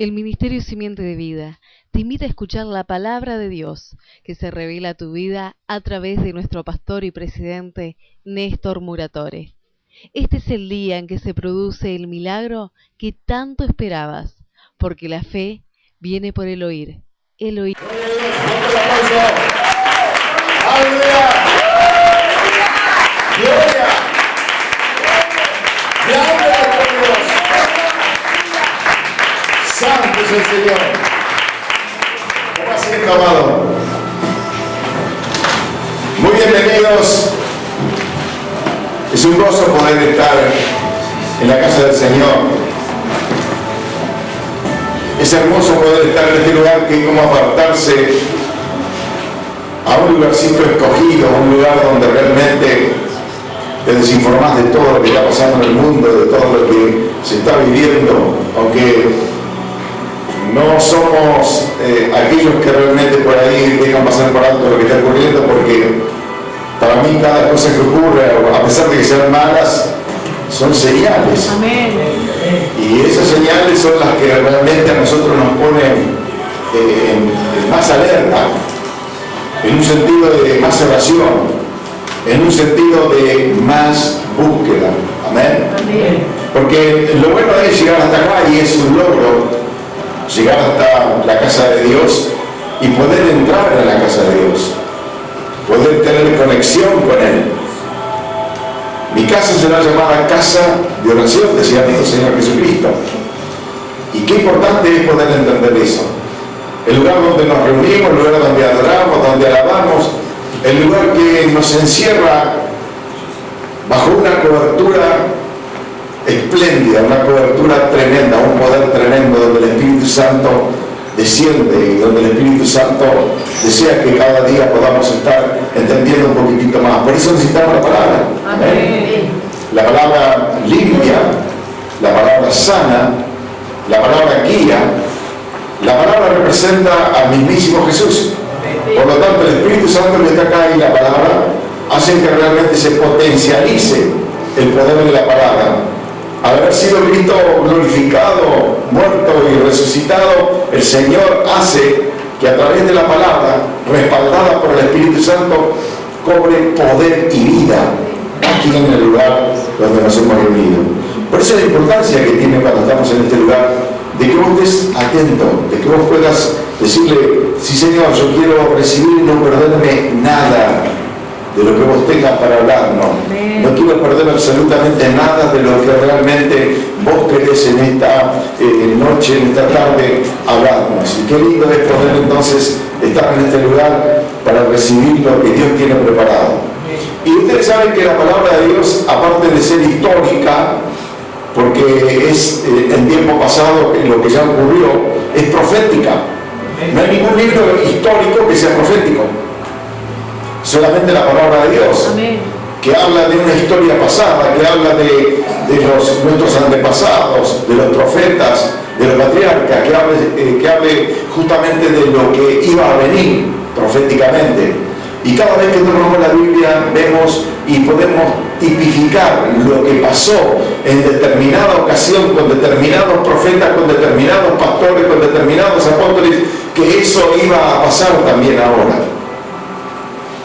El Ministerio Simiente de Vida te invita a escuchar la palabra de Dios que se revela a tu vida a través de nuestro pastor y presidente Néstor Muratore. Este es el día en que se produce el milagro que tanto esperabas, porque la fe viene por el oír. El oír. ¡Aleluya! ¡Gloria! ¡Gloria a Dios! ¡Santo es el Señor! ¿Cómo siento, amado? Muy bienvenidos. Es un gozo poder estar en la casa del Señor. Es hermoso poder estar en este lugar que es como apartarse a un lugarcito escogido, un lugar donde realmente te desinformás de todo lo que está pasando en el mundo, de todo lo que se está viviendo, aunque no somos aquellos que realmente por ahí dejan pasar por alto lo que está ocurriendo, porque para mí cada cosa que ocurre, a pesar de que sean malas, son señales. Amén. Y esas señales son las que realmente a nosotros nos ponen más alerta, en un sentido de más oración, en un sentido de más búsqueda. Amén. Amén. Porque lo bueno es llegar hasta acá, y es un logro llegar hasta la casa de Dios y poder entrar en la casa de Dios, poder tener conexión con Él. Mi casa será llamada casa de oración, decía nuestro Señor Jesucristo. Y qué importante es poder entender eso. El lugar donde nos reunimos, el lugar donde adoramos, donde alabamos, el lugar que nos encierra bajo una cobertura espléndida, una cobertura tremenda, un poder tremendo, donde el Espíritu Santo desciende y donde el Espíritu Santo desea que cada día podamos estar entendiendo un poquitito más. Por eso necesitamos la palabra. Amén. La palabra limpia, la palabra sana, la palabra guía. La palabra representa al mismísimo Jesús. Por lo tanto, el Espíritu Santo que está acá y la palabra hacen que realmente se potencialice el poder de la palabra. Al haber sido Cristo glorificado, muerto y resucitado, el Señor hace que a través de la palabra, respaldada por el Espíritu Santo, cobre poder y vida aquí en el lugar donde nos hemos reunido. Por eso la importancia que tiene cuando estamos en este lugar, de que vos estés atento, de que vos puedas decirle: sí, Señor, yo quiero recibir y no perderme nada de lo que vos tengas para hablarnos. No quiero perder absolutamente nada de lo que realmente vos querés en esta noche, en esta tarde, hablarnos. Y qué lindo es poder entonces estar en este lugar para recibir lo que Dios tiene preparado. Y ustedes saben que la palabra de Dios, aparte de ser histórica, porque es en tiempo pasado lo que ya ocurrió, es profética. No hay ningún libro histórico que sea profético, solamente la palabra de Dios. Amén. Que habla de una historia pasada, que habla de nuestros antepasados, de los profetas, de los patriarcas, que hable justamente de lo que iba a venir proféticamente. Y cada vez que tomamos la Biblia vemos y podemos tipificar lo que pasó en determinada ocasión, con determinados profetas, con determinados pastores, con determinados apóstoles, que eso iba a pasar también ahora.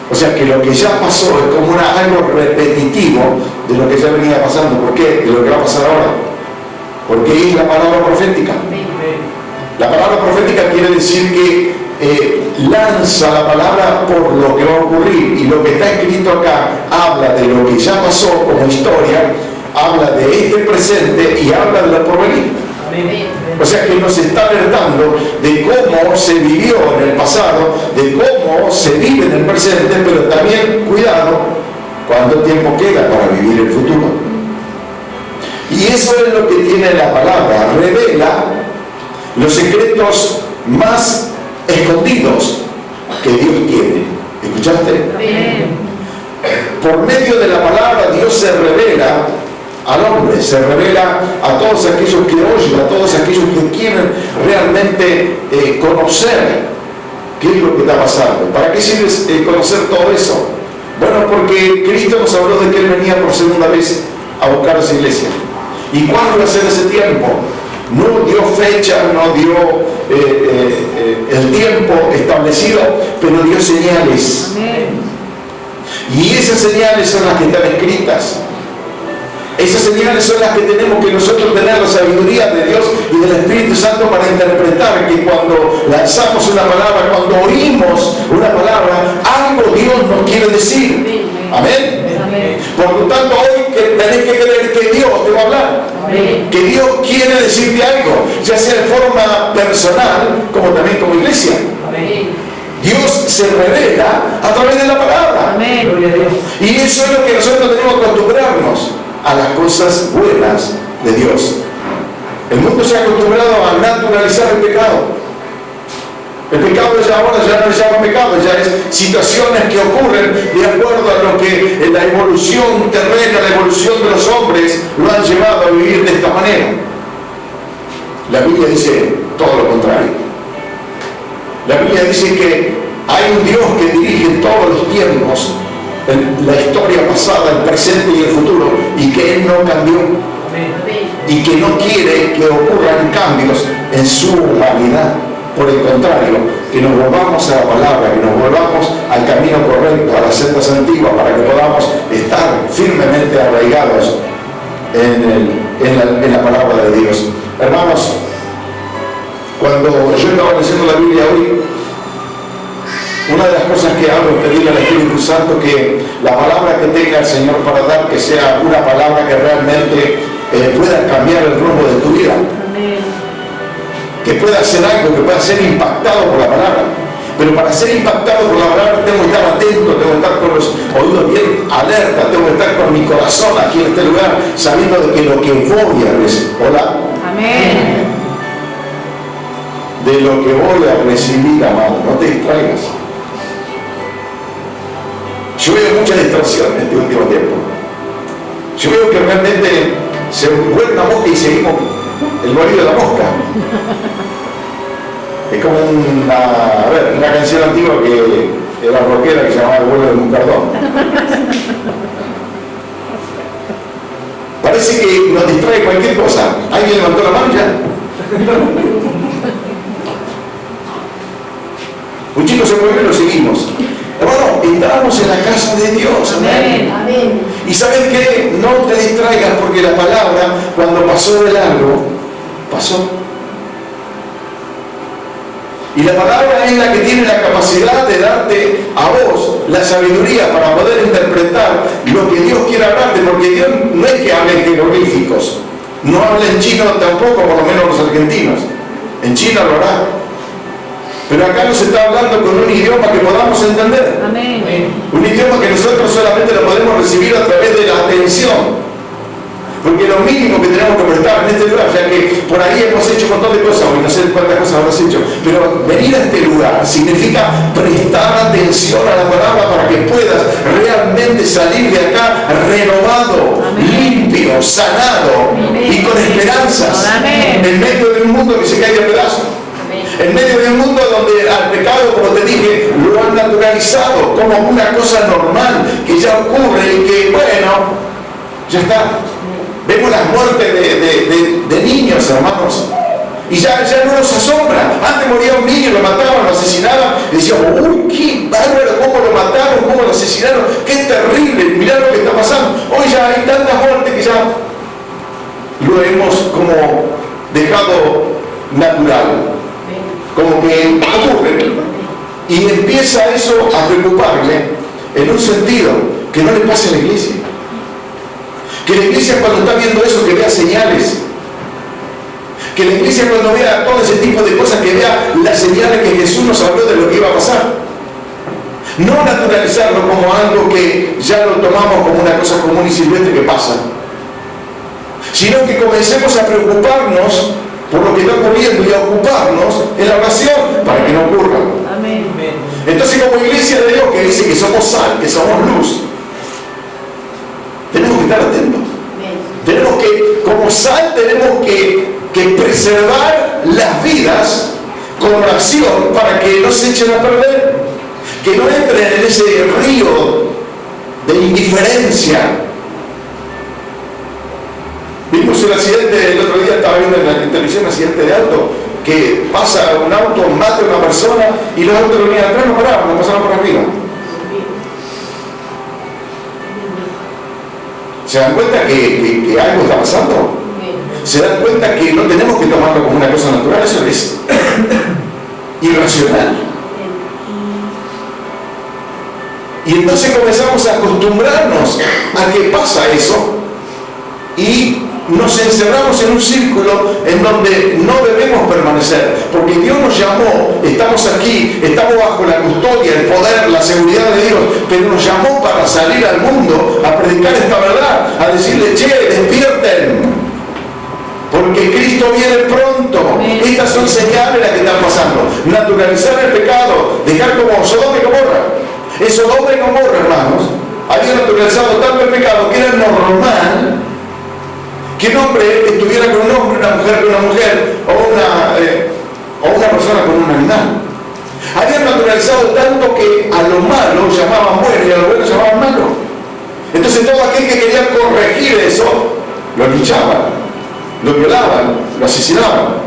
O sea que lo que ya pasó es como algo repetitivo de lo que ya venía pasando. ¿Por qué? De lo que va a pasar ahora. Porque es la palabra profética. La palabra profética quiere decir que lanza la palabra por lo que va a ocurrir, y lo que está escrito acá habla de lo que ya pasó como historia, habla de este presente y habla de lo por venir. O sea que nos está alertando de cómo se vivió en el pasado, de cómo se vive en el presente, pero también, cuidado, cuánto tiempo queda para vivir el futuro. Y eso es lo que tiene la palabra: revela los secretos más escondidos que Dios tiene. ¿Escuchaste? Por medio de la palabra Dios se revela al hombre, se revela a todos aquellos que oyen, a todos aquellos que quieren realmente conocer qué es lo que está pasando. ¿Para qué sirve conocer todo eso? Bueno, porque Cristo nos habló de que Él venía por segunda vez a buscar a su iglesia. ¿Y cuándo iba a ser ese tiempo? No dio fecha, no dio el tiempo establecido, pero dio señales. Y esas señales son las que están escritas. Esas señales son las que tenemos que nosotros tener la sabiduría de Dios y del Espíritu Santo para interpretar que cuando lanzamos una palabra, cuando oímos una palabra, algo Dios nos quiere decir. Amén. Por lo tanto, hoy tenés que creer que Dios te va a hablar. Que Dios quiere decirte algo, ya sea de forma personal como también como iglesia. Dios se revela a través de la palabra. Y eso es lo que nosotros tenemos que acostumbrarnos a las cosas buenas de Dios. El mundo se ha acostumbrado a naturalizar el pecado. El pecado ya ahora ya no se llama pecado, ya es situaciones que ocurren de acuerdo a lo que en la evolución terrena, la evolución de los hombres lo han llevado a vivir de esta manera. La Biblia dice todo lo contrario. La Biblia dice que hay un Dios que dirige todos los tiempos, la historia pasada, el presente y el futuro, y que Él no cambió. Y que no quiere que ocurran cambios en su humanidad. Por el contrario, que nos volvamos a la palabra, que nos volvamos al camino correcto, a las sendas antiguas, para que podamos estar firmemente arraigados en la palabra de Dios. Hermanos, cuando yo estaba leyendo la Biblia hoy, una de las cosas que hago es pedirle al Espíritu Santo que la palabra que tenga el Señor para dar, que sea una palabra que realmente pueda cambiar el rumbo de tu vida. Que pueda hacer algo, que pueda ser impactado por la palabra. Pero para ser impactado por la palabra tengo que estar atento, tengo que estar con los oídos bien alerta, tengo que estar con mi corazón aquí en este lugar, sabiendo de que lo que voy a recibir, hola, amén, de lo que voy a recibir, amado, no te distraigas. Yo veo mucha distracción en este último tiempo. Yo veo que realmente se vuelve una mosca y seguimos el marido de la mosca. Es como una canción antigua que era rockera que se llamaba El vuelo de Mucardón. Parece que nos distrae cualquier cosa. ¿Alguien levantó la mano ya? Un chico se mueve y lo seguimos. Hermano, entramos en la casa de Dios. Amén. Amén. Y ¿sabes qué? No te distraigas porque la palabra, cuando pasó de largo, pasó. Y la palabra es la que tiene la capacidad de darte a vos la sabiduría para poder interpretar lo que Dios quiere hablarte, porque Dios no es que hable en jeroglíficos, no habla en chino tampoco, por lo menos los argentinos. En China lo hará. Pero acá nos está hablando con un idioma que podamos entender. Amén. Un idioma que nosotros solamente lo podemos recibir a través de la atención. Porque lo mínimo que tenemos que prestar en este lugar, ya que por ahí hemos hecho un montón de cosas, hoy no sé cuántas cosas habrás hecho, pero venir a este lugar significa prestar atención a la palabra para que puedas realmente salir de acá renovado, limpio, sanado y con esperanzas. En medio de un mundo que se cae de pedazos. En medio de un mundo donde al pecado, como te dije, lo han naturalizado como una cosa normal que ya ocurre y que, bueno, ya está. Vemos las muertes de niños, hermanos, y ya no nos asombra. Antes moría un niño, lo mataban, lo asesinaban, y decíamos, uy, qué bárbaro, cómo lo mataron, cómo lo asesinaron, qué terrible, mirá lo que está pasando. Hoy ya hay tanta muerte que ya lo hemos como dejado natural, como que ocurre. Y empieza eso a preocuparle en un sentido que no le pase a la iglesia. Que la iglesia cuando está viendo eso, que vea señales. Que la iglesia cuando vea todo ese tipo de cosas, que vea las señales que Jesús nos habló de lo que iba a pasar. No naturalizarlo como algo que ya lo tomamos como una cosa común y silvestre que pasa. Sino que comencemos a preocuparnos por lo que está ocurriendo y a ocuparnos en la oración para que no ocurra. Amén. Entonces, como iglesia de Dios que dice que somos sal, que somos luz, tenemos que estar atentos. Tenemos que, como sal, tenemos que preservar las vidas con oración para que no se echen a perder, que no entren en ese río de indiferencia. Vimos el accidente el otro día, estaba estaba viendo en la televisión un accidente de auto, que pasa un auto, mata a una persona y los autos que venían atrás no paraban, no pasaban por arriba. ¿Se dan cuenta que algo está pasando? ¿Se dan cuenta que no tenemos que tomarlo como una cosa natural? Eso es irracional. Y entonces comenzamos a acostumbrarnos a que pasa eso y nos encerramos en un círculo en donde no debemos permanecer, porque Dios nos llamó, estamos aquí, estamos bajo la custodia, el poder, la seguridad de Dios, pero nos llamó para salir al mundo a predicar esta verdad, a decirle, che, despierten, porque Cristo viene pronto. Estas son señales las que están pasando. Naturalizar el pecado, dejar como Sodoma y Gomorra. En Sodoma y Gomorra, hermanos, había naturalizado tanto el pecado que era normal que un hombre estuviera con un hombre, una mujer con una mujer, o una persona con un animal. Habían naturalizado tanto que a lo malo llamaban bueno y a lo bueno llamaban malo. Entonces todo aquel que quería corregir eso, lo linchaban, lo violaban, lo asesinaban.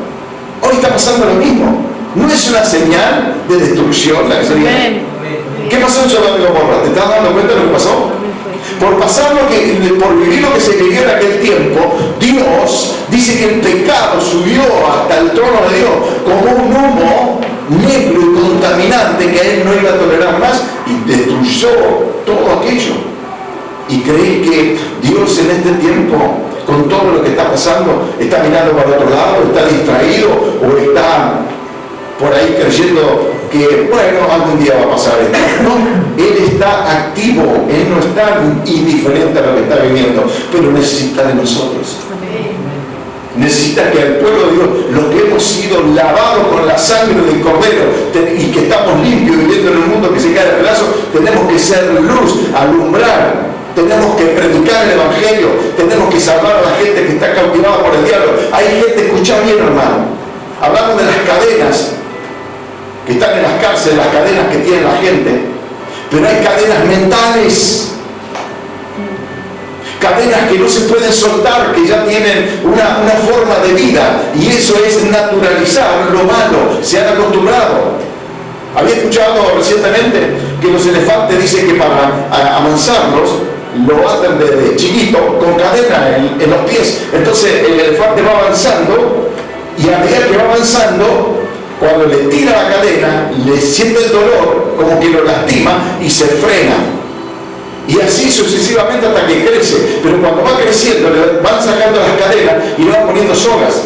Hoy está pasando lo mismo. ¿No es una señal de destrucción la que se viene? ¿Qué pasó en Sodoma y Gomorra? ¿Te estás dando cuenta de lo que pasó? Por vivir lo que se vivió en aquel tiempo, Dios dice que el pecado subió hasta el trono de Dios como un humo negro y contaminante que él no iba a tolerar más y destruyó todo aquello. Y creí que Dios en este tiempo, con todo lo que está pasando, está mirando para otro lado, está distraído o está por ahí creyendo que, bueno, algún día va a pasar esto. No, Él está activo, Él no está indiferente a lo que está viviendo, pero necesita de nosotros. Necesita que el pueblo de Dios, los que hemos sido lavados con la sangre del Cordero y que estamos limpios viviendo en un mundo que se cae de pedazos, tenemos que ser luz, alumbrar. Tenemos que predicar el Evangelio, tenemos que salvar a la gente que está cautivada por el diablo. Hay gente, escucha bien, hermano, hablamos de las cadenas que están en las cárceles, las cadenas que tiene la gente, pero hay cadenas mentales, cadenas que no se pueden soltar, que ya tienen una forma de vida, y eso es naturalizar lo malo. Se han acostumbrado. Había escuchado recientemente que los elefantes dicen que para amansarlos lo atan desde chiquito con cadena en los pies. Entonces el elefante va avanzando y a medida que va avanzando, cuando le tira la cadena, le siente el dolor, como que lo lastima y se frena. Y así sucesivamente hasta que crece. Pero cuando va creciendo, le van sacando las cadenas y le van poniendo sogas,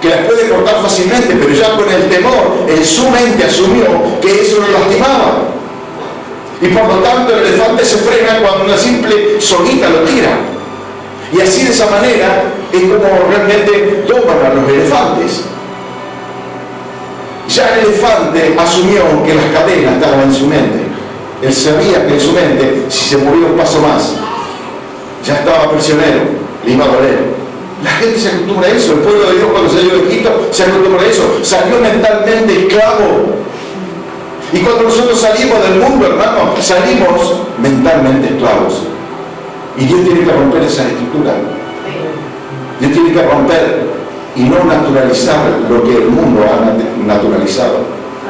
que las puede cortar fácilmente, pero ya con el temor, en su mente asumió que eso lo lastimaba. Y por lo tanto el elefante se frena cuando una simple soguita lo tira. Y así de esa manera es como realmente toman a los elefantes. Ya el elefante asumió que las cadenas estaban en su mente. Él sabía que en su mente, si se movía un paso más, ya estaba prisionero, le iba a doler. La gente se acostumbra a eso. El pueblo de Dios, cuando salió de Egipto, se acostumbra a eso. Salió mentalmente esclavo. Y cuando nosotros salimos del mundo, hermano, salimos mentalmente esclavos. Y Dios tiene que romper esa estructura. Dios tiene que romper y no naturalizar lo que el mundo ha naturalizado.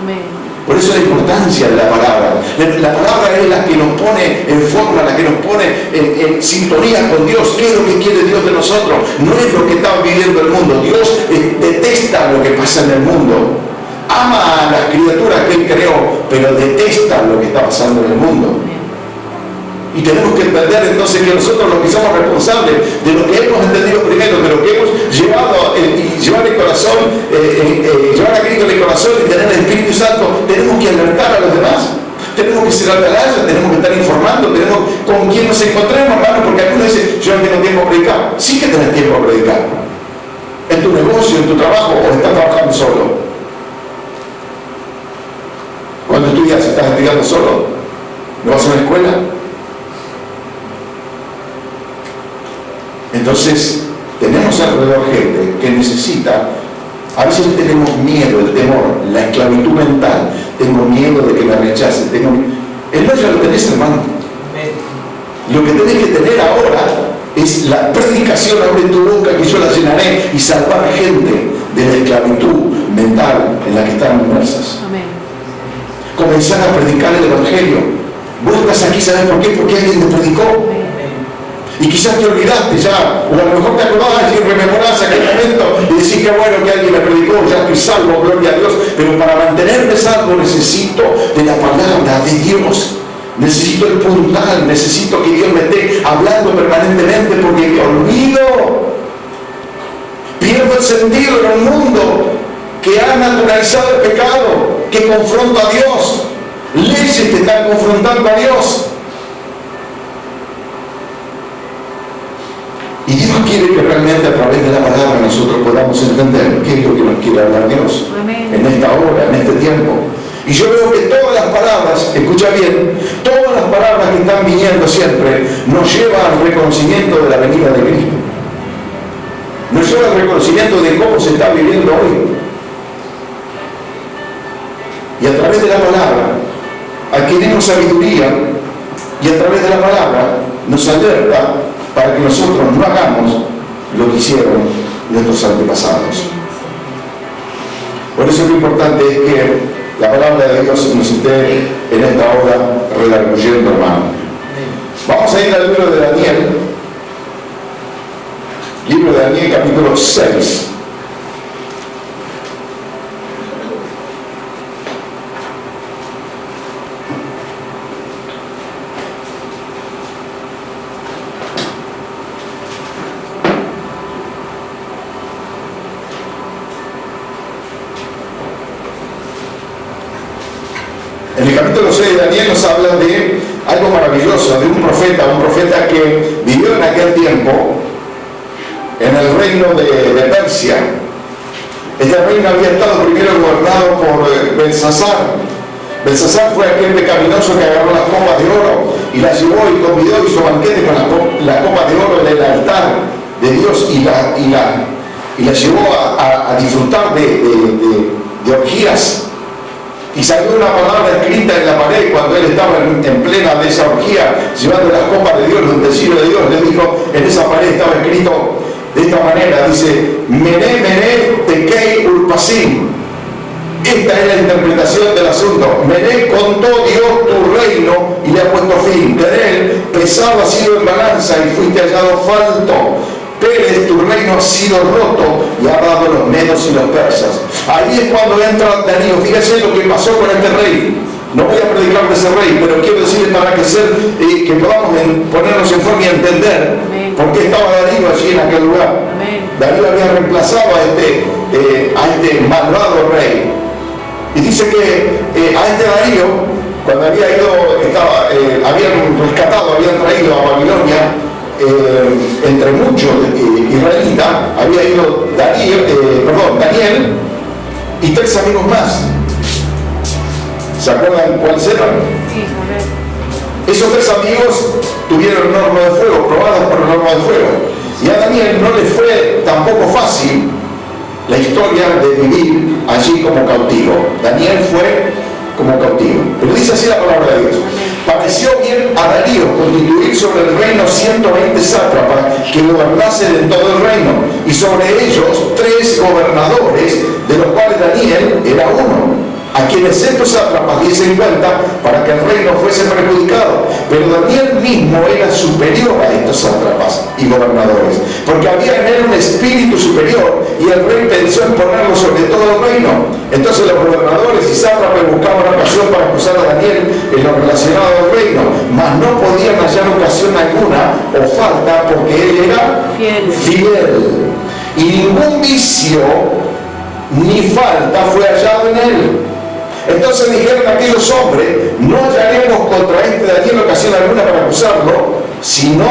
Amén. Por eso la importancia de la palabra. La palabra es la que nos pone en forma, la que nos pone en sintonía con Dios. ¿Qué es lo que quiere Dios de nosotros? No es lo que está viviendo el mundo. Dios detesta lo que pasa en el mundo. Ama a las criaturas que Él creó, pero detesta lo que está pasando en el mundo. Y tenemos que entender entonces que nosotros los que somos responsables de lo que hemos entendido primero, de lo que hemos llevado y llevar el corazón, llevar a Cristo en el corazón y tener el Espíritu Santo, tenemos que alertar a los demás. Tenemos que ser atalaya, tenemos que estar informando, tenemos con quien nos encontremos, hermano, porque algunos dicen, yo no tengo tiempo a predicar. Sí que tenés tiempo a predicar. En tu negocio, en tu trabajo, o estás trabajando solo. Cuando estudias, estás estudiando solo. ¿No vas a una escuela? Entonces, tenemos alrededor gente que necesita, a veces tenemos miedo, el temor, la esclavitud mental, tengo miedo de que me rechacen, el no ya lo tenés, hermano. Lo que tenés que tener ahora Es la predicación, abre tu boca que yo la llenaré, y salvar gente de la esclavitud mental en la que están inmersas. Amén. Comenzar a predicar el Evangelio. Vos estás aquí, ¿sabes por qué? Porque alguien te predicó. Y quizás te olvidaste ya, o a lo mejor te acordás y rememorás aquel momento y decís que bueno que alguien me predicó, ya estoy salvo, gloria a Dios, pero para mantenerme salvo necesito de la palabra de Dios. Necesito el puntal, necesito que Dios me esté hablando permanentemente, porque me olvido. Pierdo el sentido en un mundo que ha naturalizado el pecado, que confronta a Dios. Leyes que están confrontando a Dios. Y Dios quiere que realmente a través de la palabra nosotros podamos entender qué es lo que nos quiere hablar Dios. Amén. En esta hora, en este tiempo. Y yo veo que todas las palabras, escucha bien, todas las palabras que están viniendo siempre nos llevan al reconocimiento de la venida de Cristo. Nos lleva al reconocimiento de cómo se está viviendo hoy. Y a través de la palabra adquirimos sabiduría, y a través de la palabra nos alerta para que nosotros no hagamos lo que hicieron nuestros antepasados. Por eso lo importante es que la palabra de Dios nos esté en esta hora redarguyendo, hermano. Vamos a ir al libro de Daniel. Libro de Daniel, capítulo 6. En el capítulo 6 de Daniel nos habla de algo maravilloso, de un profeta que vivió en aquel tiempo en el reino de Persia. Este reino había estado primero gobernado por Belsasar. Belsasar fue aquel pecaminoso que agarró las copas de oro y las llevó y convidó, hizo banquete con las copas de oro del altar de Dios y la llevó a disfrutar de orgías. Y salió una palabra escrita en la pared cuando él estaba en plena de esa orgía, llevando las copas de Dios, los utensilios de Dios. Le dijo, en esa pared estaba escrito de esta manera, dice, Mené, Mené, Tekei, Urpasim. Esta es la interpretación del asunto. Mené contó Dios tu reino y le ha puesto fin. Terel, pesado ha sido en balanza y fuiste hallado falto. Pérez, tu reino ha sido roto y ha dado los medos y los persas. Ahí es cuando entra Darío. Fíjense lo que pasó con este rey. No voy a predicar de ese rey, pero quiero decirles para que podamos ponernos en forma y entender por qué estaba Darío allí en aquel lugar. Darío había reemplazado a este malvado rey. Y dice que a este Darío, cuando había habían rescatado, habían traído a Babilonia, entre muchos israelitas, había ido Daniel y 3 amigos más. ¿Se acuerdan cuáles eran? Sí, Esos 3 amigos tuvieron un horno de fuego, probados por el horno de fuego. Y a Daniel no le fue tampoco fácil la historia de vivir allí como cautivo. Daniel fue como cautivo. Pero dice así la palabra de Dios. Pareció bien a Darío constituir sobre el reino 120 sátrapas que gobernasen en todo el reino, y sobre ellos 3 gobernadores, de los cuales Daniel era uno, a quienes estos sátrapas diesen cuenta para que el reino fuese perjudicado. Pero Daniel mismo era superior a estos sátrapas y gobernadores, porque había en él un espíritu superior, y el rey pensó en ponerlo sobre todo el reino. Entonces los gobernadores y sátrapas buscaban ocasión para acusar a Daniel en lo relacionado al reino, mas no podían hallar ocasión alguna o falta, porque él era fiel. Y ningún vicio ni falta fue hallado en él. Entonces dijeron aquellos hombres, no hallaremos contra este Daniel ocasión alguna para acusarlo, sino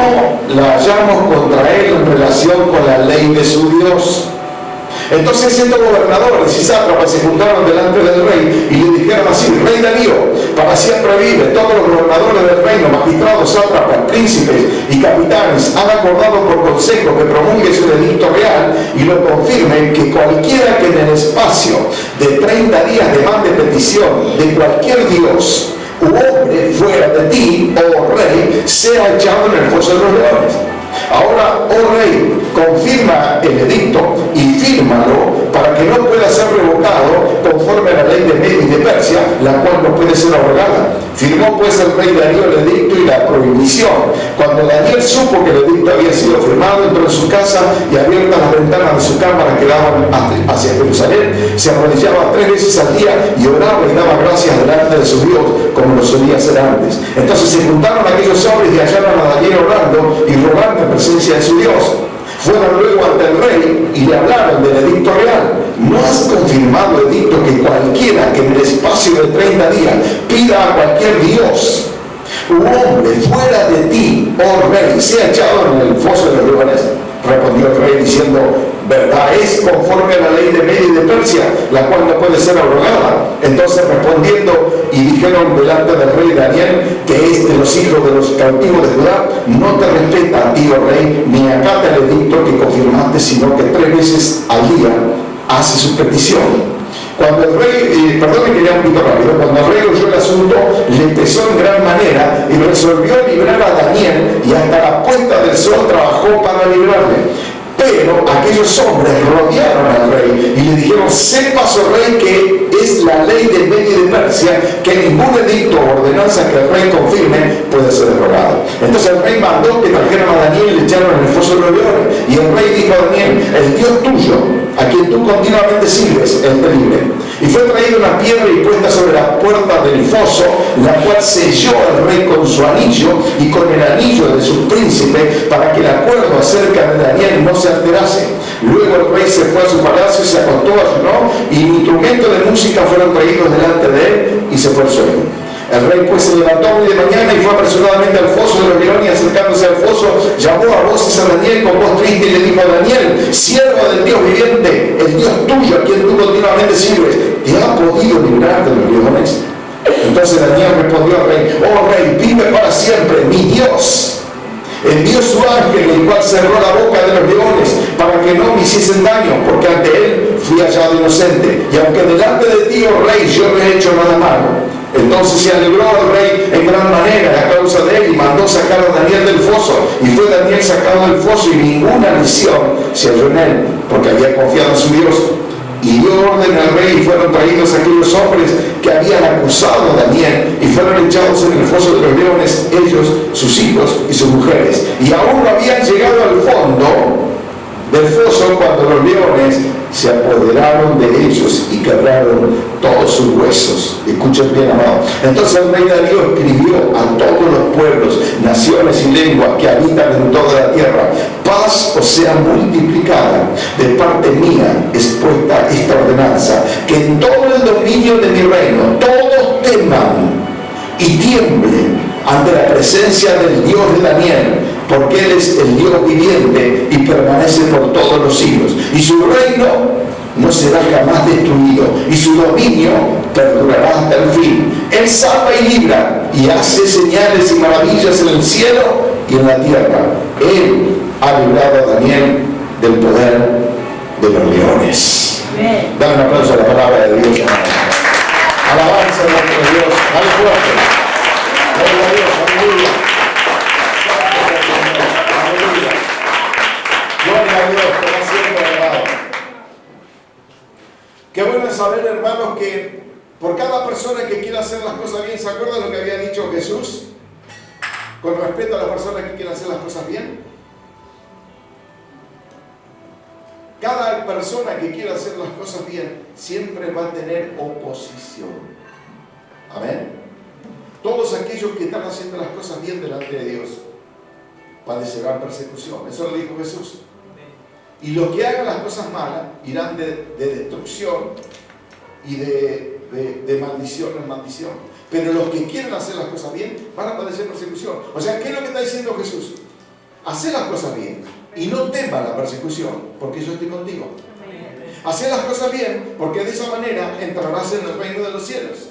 la hallamos contra él en relación con la ley de su Dios. Entonces estos gobernadores y sátrapas se juntaron delante del rey y le dijeron así: Rey Darío, para siempre vive. Todos los gobernadores del reino, magistrados, sátrapas, príncipes y capitanes han acordado por consejo que promulgue su edicto real y lo confirmen, que cualquiera que en el espacio de 30 días demande petición de cualquier dios u hombre fuera de ti, oh rey, sea echado en el foso de los leones. Ahora, oh rey, confirma el edicto y fírmalo para que no pueda ser revocado conforme a la ley de Media y de Persia, la cual no puede ser abrogada. Firmó pues el rey Darío el edicto y la prohibición. Cuando Daniel supo que el edicto había sido firmado, entró en su casa y abiertas las ventanas de su cámara que daban hacia Jerusalén, se arrodillaba 3 veces al día y oraba y daba gracias delante de su Dios, como lo solía hacer antes. Entonces se juntaron aquellos hombres y hallaron a Daniel orando y rogando en presencia de su Dios. Fueron luego ante el rey y le hablaron del edicto real. ¿No has confirmado, edicto, que cualquiera que en el espacio de 30 días pida a cualquier dios u hombre fuera de ti, oh rey, sea echado en el foso de los leones? Respondió el rey diciendo, verdad es, conforme a la ley de Media y de Persia, la cual no puede ser abrogada. Entonces respondiendo y dijeron delante del rey Daniel, que es de los hijos de los cautivos de Judá, no te respeta a ti, oh rey, ni acata el edicto que confirmaste, sino que 3 veces al día hace su petición. Cuando el rey, perdón, me quería un poquito rápido, cuando el rey oyó el asunto, le pesó en gran manera y resolvió librar a Daniel, y hasta la puesta del sol trabajó para librarle. Pero aquellos hombres rodearon al rey y le dijeron, sepas, oh rey, que es la ley de Media y de Persia, que ningún edicto o ordenanza que el rey confirme puede ser derogado. Entonces el rey mandó que trajeran a Daniel y le echaron en el foso de los leones. Y el rey dijo a Daniel, el Dios tuyo, a quien tú continuamente sirves, él te libre. Y fue traída una piedra y puesta sobre la puerta del foso, la cual selló al rey con su anillo y con el anillo de su príncipe, para que el acuerdo acerca de Daniel no se alterase. Luego el rey se fue a su palacio, se acostó, ayunó, y instrumentos de música fueron traídos delante de él, y se fue al sueño. El rey pues se levantó muy de mañana y fue apresuradamente al foso de los leones, y acercándose al foso, llamó a voces a Daniel con voz triste y le dijo a Daniel, siervo del Dios viviente, el Dios tuyo, a quien tú continuamente sirves, ¿te ha podido librar de los leones? Entonces Daniel respondió al rey, oh rey, vive para siempre, mi Dios. Envió su ángel, el cual cerró la boca de los leones para que no me hiciesen daño, porque ante él fui hallado inocente. Y aunque delante de ti, oh rey, yo no he hecho nada malo. Entonces se alegró el rey en gran manera a causa de él y mandó sacar a Daniel del foso. Y fue Daniel sacado del foso y ninguna lesión se halló en él, porque había confiado en su Dios. Y dio orden al rey y fueron traídos aquellos hombres que habían acusado a Daniel y fueron echados en el foso de los leones, ellos, sus hijos y sus mujeres. Y aún no habían llegado al fondo del foso cuando los leones se apoderaron de ellos y quebraron todos sus huesos. Escuchen bien, amados. Entonces el rey Darío escribió a todos los pueblos, naciones y lenguas que habitan en toda la tierra, paz os sea multiplicada de parte mía es puesta esta ordenanza, que en todo el dominio de mi reino todos teman y tiemblen ante la presencia del Dios de Daniel, porque Él es el Dios viviente y permanece por todos los siglos. Y su reino no será jamás destruido, y su dominio perdurará hasta el fin. Él salva y libra, y hace señales y maravillas en el cielo y en la tierra. Él ha librado a Daniel del poder de los leones. Dale un aplauso a la palabra de Dios. Alabanza a nuestro Dios. Dale fuerte. Gloria a Dios, aleluya. Aleluya. Gloria a Dios, que va siendo alabado. Qué bueno es saber, hermanos, que por cada persona que quiera hacer las cosas bien, ¿se acuerdan lo que había dicho Jesús? Con respecto a las personas que quieren hacer las cosas bien. Cada persona que quiera hacer las cosas bien siempre va a tener oposición. Amén. Todos aquellos que están haciendo las cosas bien delante de Dios padecerán persecución. Eso lo dijo Jesús. Y los que hagan las cosas malas irán de destrucción y de maldición en maldición. Pero los que quieren hacer las cosas bien van a padecer persecución. O sea, ¿qué es lo que está diciendo Jesús? Hacer las cosas bien y no temas la persecución, porque yo estoy contigo. Hacer las cosas bien, porque de esa manera entrarás en el reino de los cielos.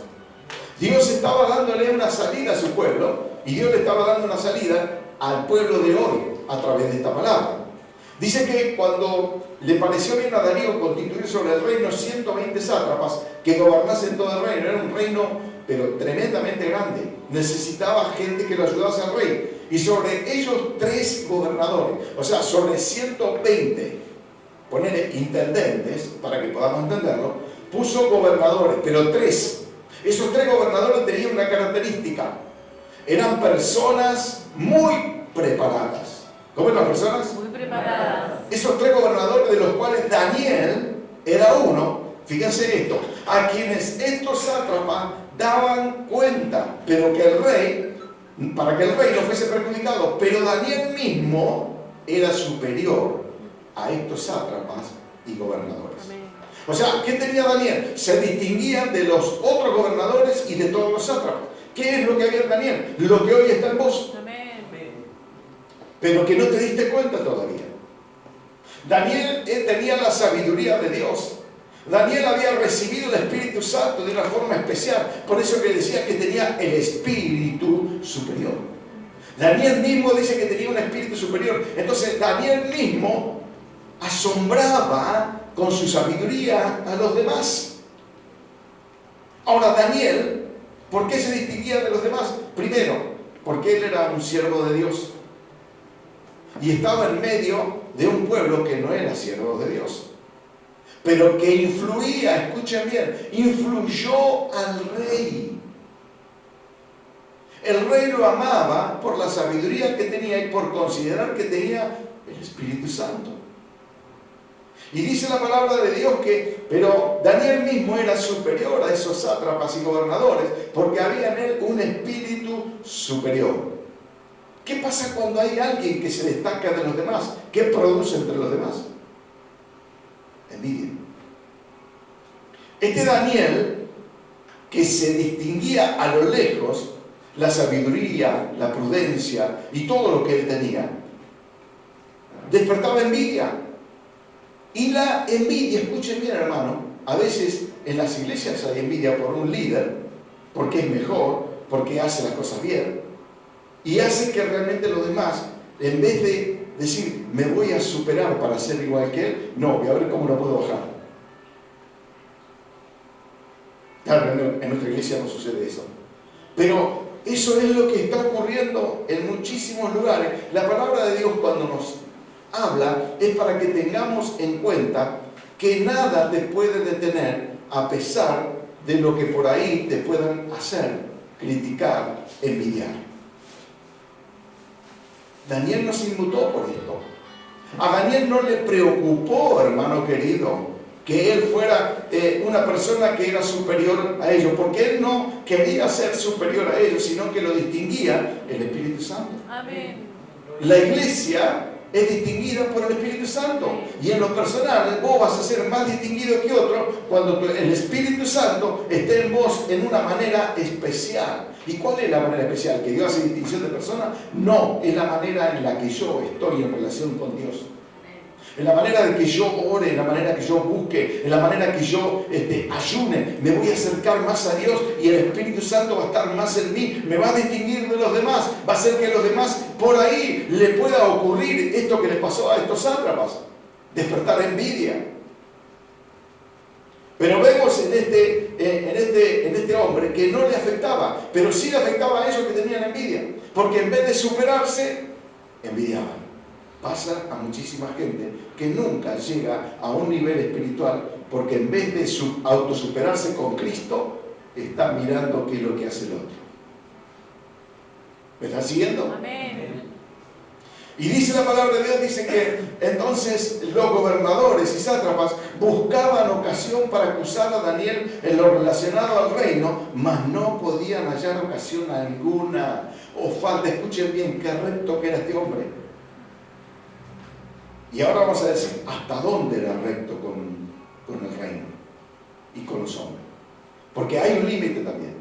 Dios estaba dándole una salida a su pueblo, y Dios le estaba dando una salida al pueblo de hoy a través de esta palabra. Dice que cuando le pareció bien a Darío constituir sobre el reino 120 sátrapas que gobernasen todo el reino, era un reino pero tremendamente grande, necesitaba gente que lo ayudase al rey. y sobre ellos 3 gobernadores, o sea, sobre 120, poner intendentes, para que podamos entenderlo, puso gobernadores, pero 3. Esos 3 gobernadores tenían una característica: eran personas muy preparadas. ¿Cómo eran las personas? Muy preparadas. Esos 3 gobernadores, de los cuales Daniel era uno, fíjense esto, a quienes estos sátrapas daban cuenta, pero que el rey, para que el rey no fuese perjudicado, pero Daniel mismo era superior a estos sátrapas y gobernadores. Amén. O sea, ¿qué tenía Daniel? Se distinguían de los otros gobernadores y de todos los sátrapas. ¿Qué es lo que había en Daniel? Lo que hoy está en vos, Amén. pero que no te diste cuenta todavía. Daniel tenía la sabiduría de Dios. Daniel había recibido el Espíritu Santo de una forma especial. Por eso que decía que tenía el Espíritu superior. Daniel mismo dice que tenía un Espíritu superior. Entonces Daniel mismo asombraba con su sabiduría a los demás. Ahora Daniel, ¿por qué se distinguía de los demás? Primero, porque él era un siervo de Dios. Y estaba en medio de un pueblo que no era siervo de Dios, pero que influía, escuchen bien, influyó al rey. El rey lo amaba por la sabiduría que tenía y por considerar que tenía el Espíritu Santo. Y dice la palabra de Dios que, pero Daniel mismo era superior a esos sátrapas y gobernadores, porque había en él un espíritu superior. ¿Qué pasa cuando hay alguien que se destaca de los demás? ¿Qué produce entre los demás? Envidia. Este Daniel, que se distinguía a lo lejos, la sabiduría, la prudencia y todo lo que él tenía, despertaba envidia. Y la envidia, escuchen bien hermano, a veces en las iglesias hay envidia por un líder, porque es mejor, porque hace las cosas bien, y hace que realmente los demás, en vez de decir, me voy a superar para ser igual que él, no, voy a ver cómo lo puedo bajar. Claro, en nuestra iglesia no sucede eso. Pero eso es lo que está ocurriendo en muchísimos lugares. La palabra de Dios cuando nos habla es para que tengamos en cuenta que nada te puede detener a pesar de lo que por ahí te puedan hacer, criticar, envidiar. Daniel no se inmutó por esto. A Daniel no le preocupó, hermano querido, que él fuera una persona que era superior a ellos, porque él no quería ser superior a ellos, sino que lo distinguía el Espíritu Santo. Amén. La iglesia es distinguida por el Espíritu Santo, y en lo personal vos vas a ser más distinguido que otro cuando el Espíritu Santo esté en vos en una manera especial. ¿Y cuál es la manera especial? ¿Que Dios hace distinción de personas? No, es la manera en la que yo estoy en relación con Dios. En la manera de que yo ore, en la manera que yo busque, en la manera que yo ayune, me voy a acercar más a Dios y el Espíritu Santo va a estar más en mí, me va a distinguir de los demás, va a hacer que a los demás por ahí le pueda ocurrir esto que les pasó a estos sátrapas, despertar envidia. Pero vemos en este hombre que no le afectaba, pero sí le afectaba a ellos que tenían envidia, porque en vez de superarse, envidiaban. Pasa a muchísima gente que nunca llega a un nivel espiritual porque en vez de autosuperarse con Cristo, está mirando qué es lo que hace el otro. ¿Me están siguiendo? Amén. Y dice la palabra de Dios, dice que entonces los gobernadores y sátrapas buscaban ocasión para acusar a Daniel en lo relacionado al reino, mas no podían hallar ocasión alguna o falta. Escuchen bien qué recto que era este hombre. Y ahora vamos a decir, ¿hasta dónde era recto con el reino y con los hombres? Porque hay un límite también.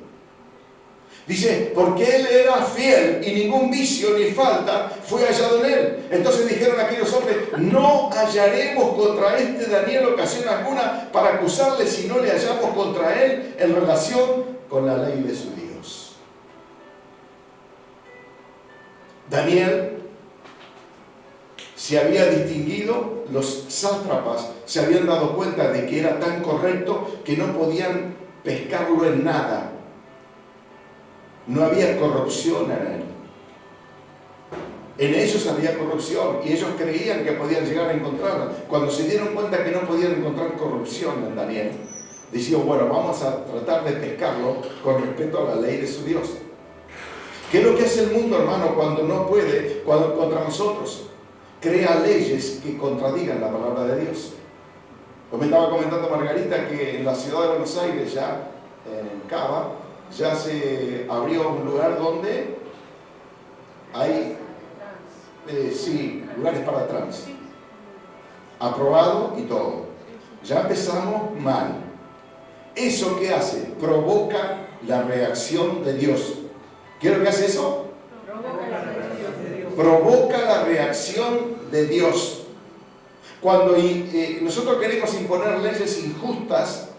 Dice, porque él era fiel y ningún vicio ni falta fue hallado en él. Entonces dijeron aquellos hombres, no hallaremos contra este Daniel ocasión alguna para acusarle si no le hallamos contra él en relación con la ley de su Dios. Daniel se había distinguido, los sátrapas se habían dado cuenta de que era tan correcto que no podían pescarlo en nada. No había corrupción en él. En ellos había corrupción y ellos creían que podían llegar a encontrarla. Cuando se dieron cuenta que no podían encontrar corrupción en Daniel, decían, bueno, vamos a tratar de pescarlo con respecto a la ley de su Dios. ¿Qué es lo que hace el mundo, hermano, cuando no puede, cuando contra nosotros? Crea leyes que contradigan la palabra de Dios. Pues me estaba comentando Margarita que en la ciudad de Buenos Aires, ya en Cava, ya se abrió un lugar donde hay, lugares para trans. Aprobado y todo. Ya empezamos mal. ¿Eso qué hace? Provoca la reacción de Dios. ¿Qué es lo que hace eso? Provoca la reacción de Dios. Cuando nosotros queremos imponer leyes injustas,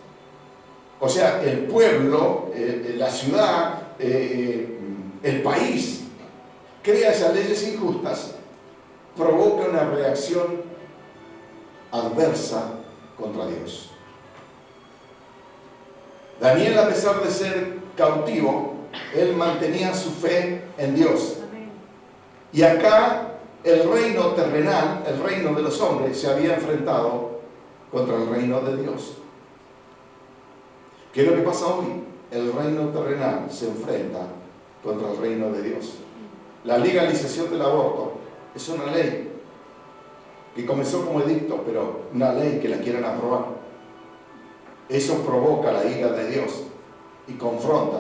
o sea, el pueblo, la ciudad, el país, crea esas leyes injustas, provoca una reacción adversa contra Dios. Daniel, a pesar de ser cautivo, él mantenía su fe en Dios. Y acá el reino terrenal, el reino de los hombres, se había enfrentado contra el reino de Dios. ¿Qué es lo que pasa hoy? El reino terrenal se enfrenta contra el reino de Dios. La legalización del aborto es una ley que comenzó como edicto, pero una ley que la quieren aprobar. Eso provoca la ira de Dios y confronta.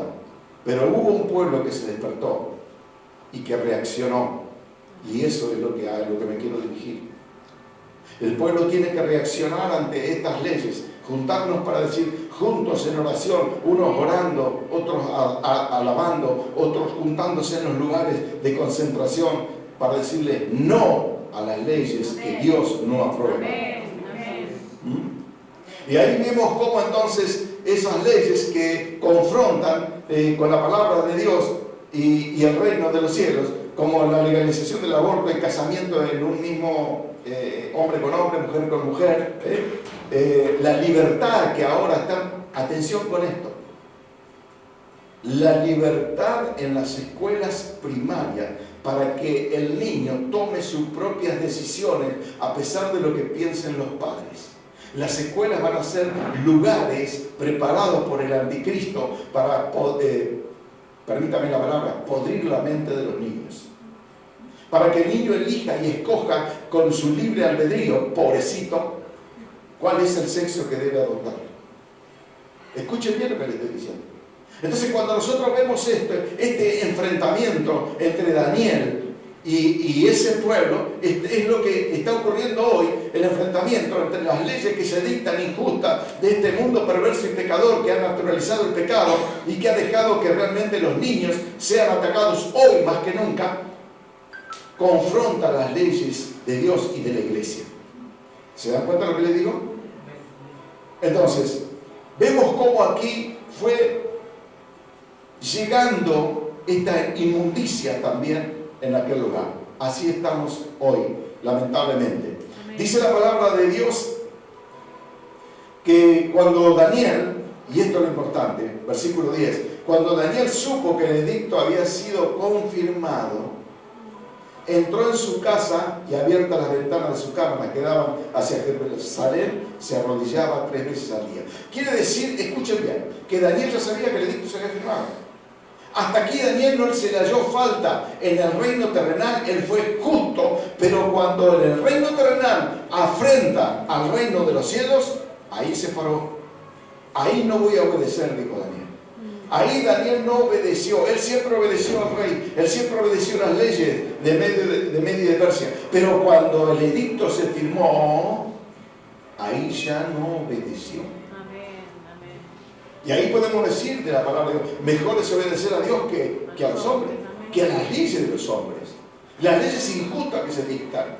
Pero hubo un pueblo que se despertó y que reaccionó. Y eso es lo que me quiero dirigir. El pueblo tiene que reaccionar ante estas leyes, juntarnos para decir, juntos en oración, unos orando, otros alabando, otros juntándose en los lugares de concentración para decirle no a las leyes que Dios no aprueba. Y ahí vemos cómo entonces esas leyes que confrontan con la palabra de Dios y el reino de los cielos, como la legalización del aborto, el casamiento en un mismo hombre con hombre, mujer con mujer, la libertad que ahora está, atención con esto, la libertad en las escuelas primarias para que el niño tome sus propias decisiones a pesar de lo que piensen los padres. Las escuelas van a ser lugares preparados por el anticristo para permítame la palabra, podrir la mente de los niños. Para que el niño elija y escoja con su libre albedrío, pobrecito, cuál es el sexo que debe adoptar. Escuchen bien lo que les estoy diciendo. Entonces, cuando nosotros vemos este enfrentamiento entre Daniel y ese pueblo, es lo que está ocurriendo hoy, el enfrentamiento entre las leyes que se dictan injustas de este mundo perverso y pecador que ha naturalizado el pecado y que ha dejado que realmente los niños sean atacados hoy más que nunca, confronta las leyes de Dios y de la iglesia. ¿Se dan cuenta de lo que les digo? Entonces, vemos cómo aquí fue llegando esta inmundicia también en aquel lugar. Así estamos hoy, lamentablemente. Amén. Dice la palabra de Dios que cuando Daniel, y esto es lo importante, versículo 10, cuando Daniel supo que el edicto había sido confirmado, entró en su casa y abiertas las ventanas de su cámara que daban hacia Jerusalén, se arrodillaba 3 veces al día. Quiere decir, escuchen bien, que Daniel ya sabía que el edicto se había firmado. Hasta aquí Daniel no se le halló falta en el reino terrenal, él fue justo, pero cuando en el reino terrenal afrenta al reino de los cielos, ahí se paró. Ahí no voy a obedecer, dijo Daniel. Ahí Daniel no obedeció, él siempre obedeció al rey, él siempre obedeció las leyes de Media y de Persia, pero cuando el edicto se firmó, ahí ya no obedeció. Y ahí podemos decir de la palabra de Dios, mejor es obedecer a Dios que a los hombres, que a las leyes de los hombres, las leyes injustas que se dictan.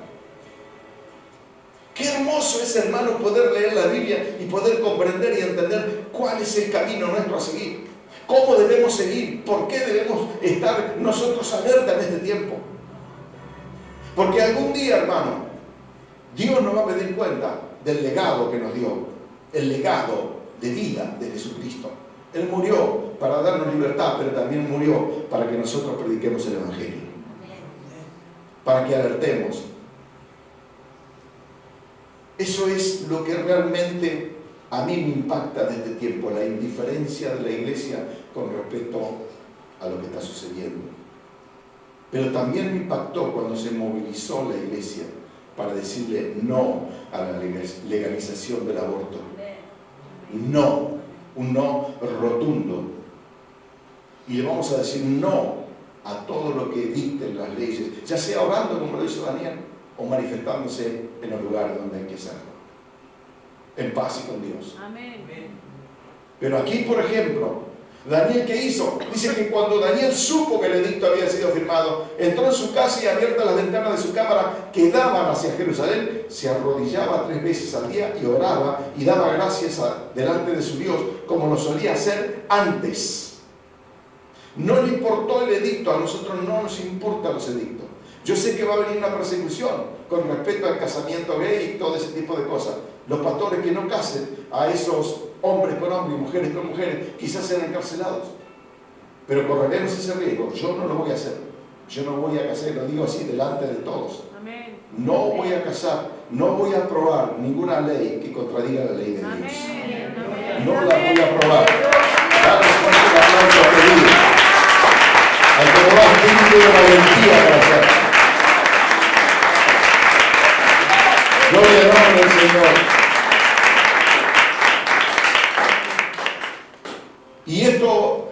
Qué hermoso es, hermanos, poder leer la Biblia y poder comprender y entender cuál es el camino nuestro a seguir. ¿Cómo debemos seguir? ¿Por qué debemos estar nosotros alerta en este tiempo? Porque algún día, hermano, Dios nos va a pedir cuenta del legado que nos dio, el legado de vida de Jesucristo. Él murió para darnos libertad, pero también murió para que nosotros prediquemos el Evangelio. para que alertemos. Eso es lo que realmente a mí me impacta de este tiempo, la indiferencia de la iglesia con respecto a lo que está sucediendo. Pero también me impactó cuando se movilizó la iglesia para decirle no a la legalización del aborto. No, un no rotundo. Y le vamos a decir no a todo lo que dicten las leyes, ya sea orando como lo hizo Daniel, o manifestándose en los lugares donde hay que hacerlo, en paz y con Dios. Amén. Pero aquí, por ejemplo, Daniel, ¿qué hizo? Dice que cuando Daniel supo que el edicto había sido firmado, entró en su casa y, abiertas las ventanas de su cámara que daban hacia Jerusalén, se arrodillaba 3 veces al día y oraba y daba gracias delante de su Dios, como lo solía hacer antes. No le importó el edicto, a nosotros no nos importan los edictos. Yo sé que va a venir una persecución con respecto al casamiento gay y todo ese tipo de cosas. Los pastores que no casen a esos hombres con hombres y mujeres con mujeres quizás sean encarcelados. Pero correremos ese riesgo. Yo no lo voy a hacer. Yo no voy a casar, lo digo así delante de todos. Amén. No voy a casar, no voy a aprobar ninguna ley que contradiga la ley de Dios. Amén. No la voy a aprobar. Dale fuerte el aplauso a Dios. Al que no va espíritu de valentía para hacerlo. Gloria al nombre del Señor. Y esto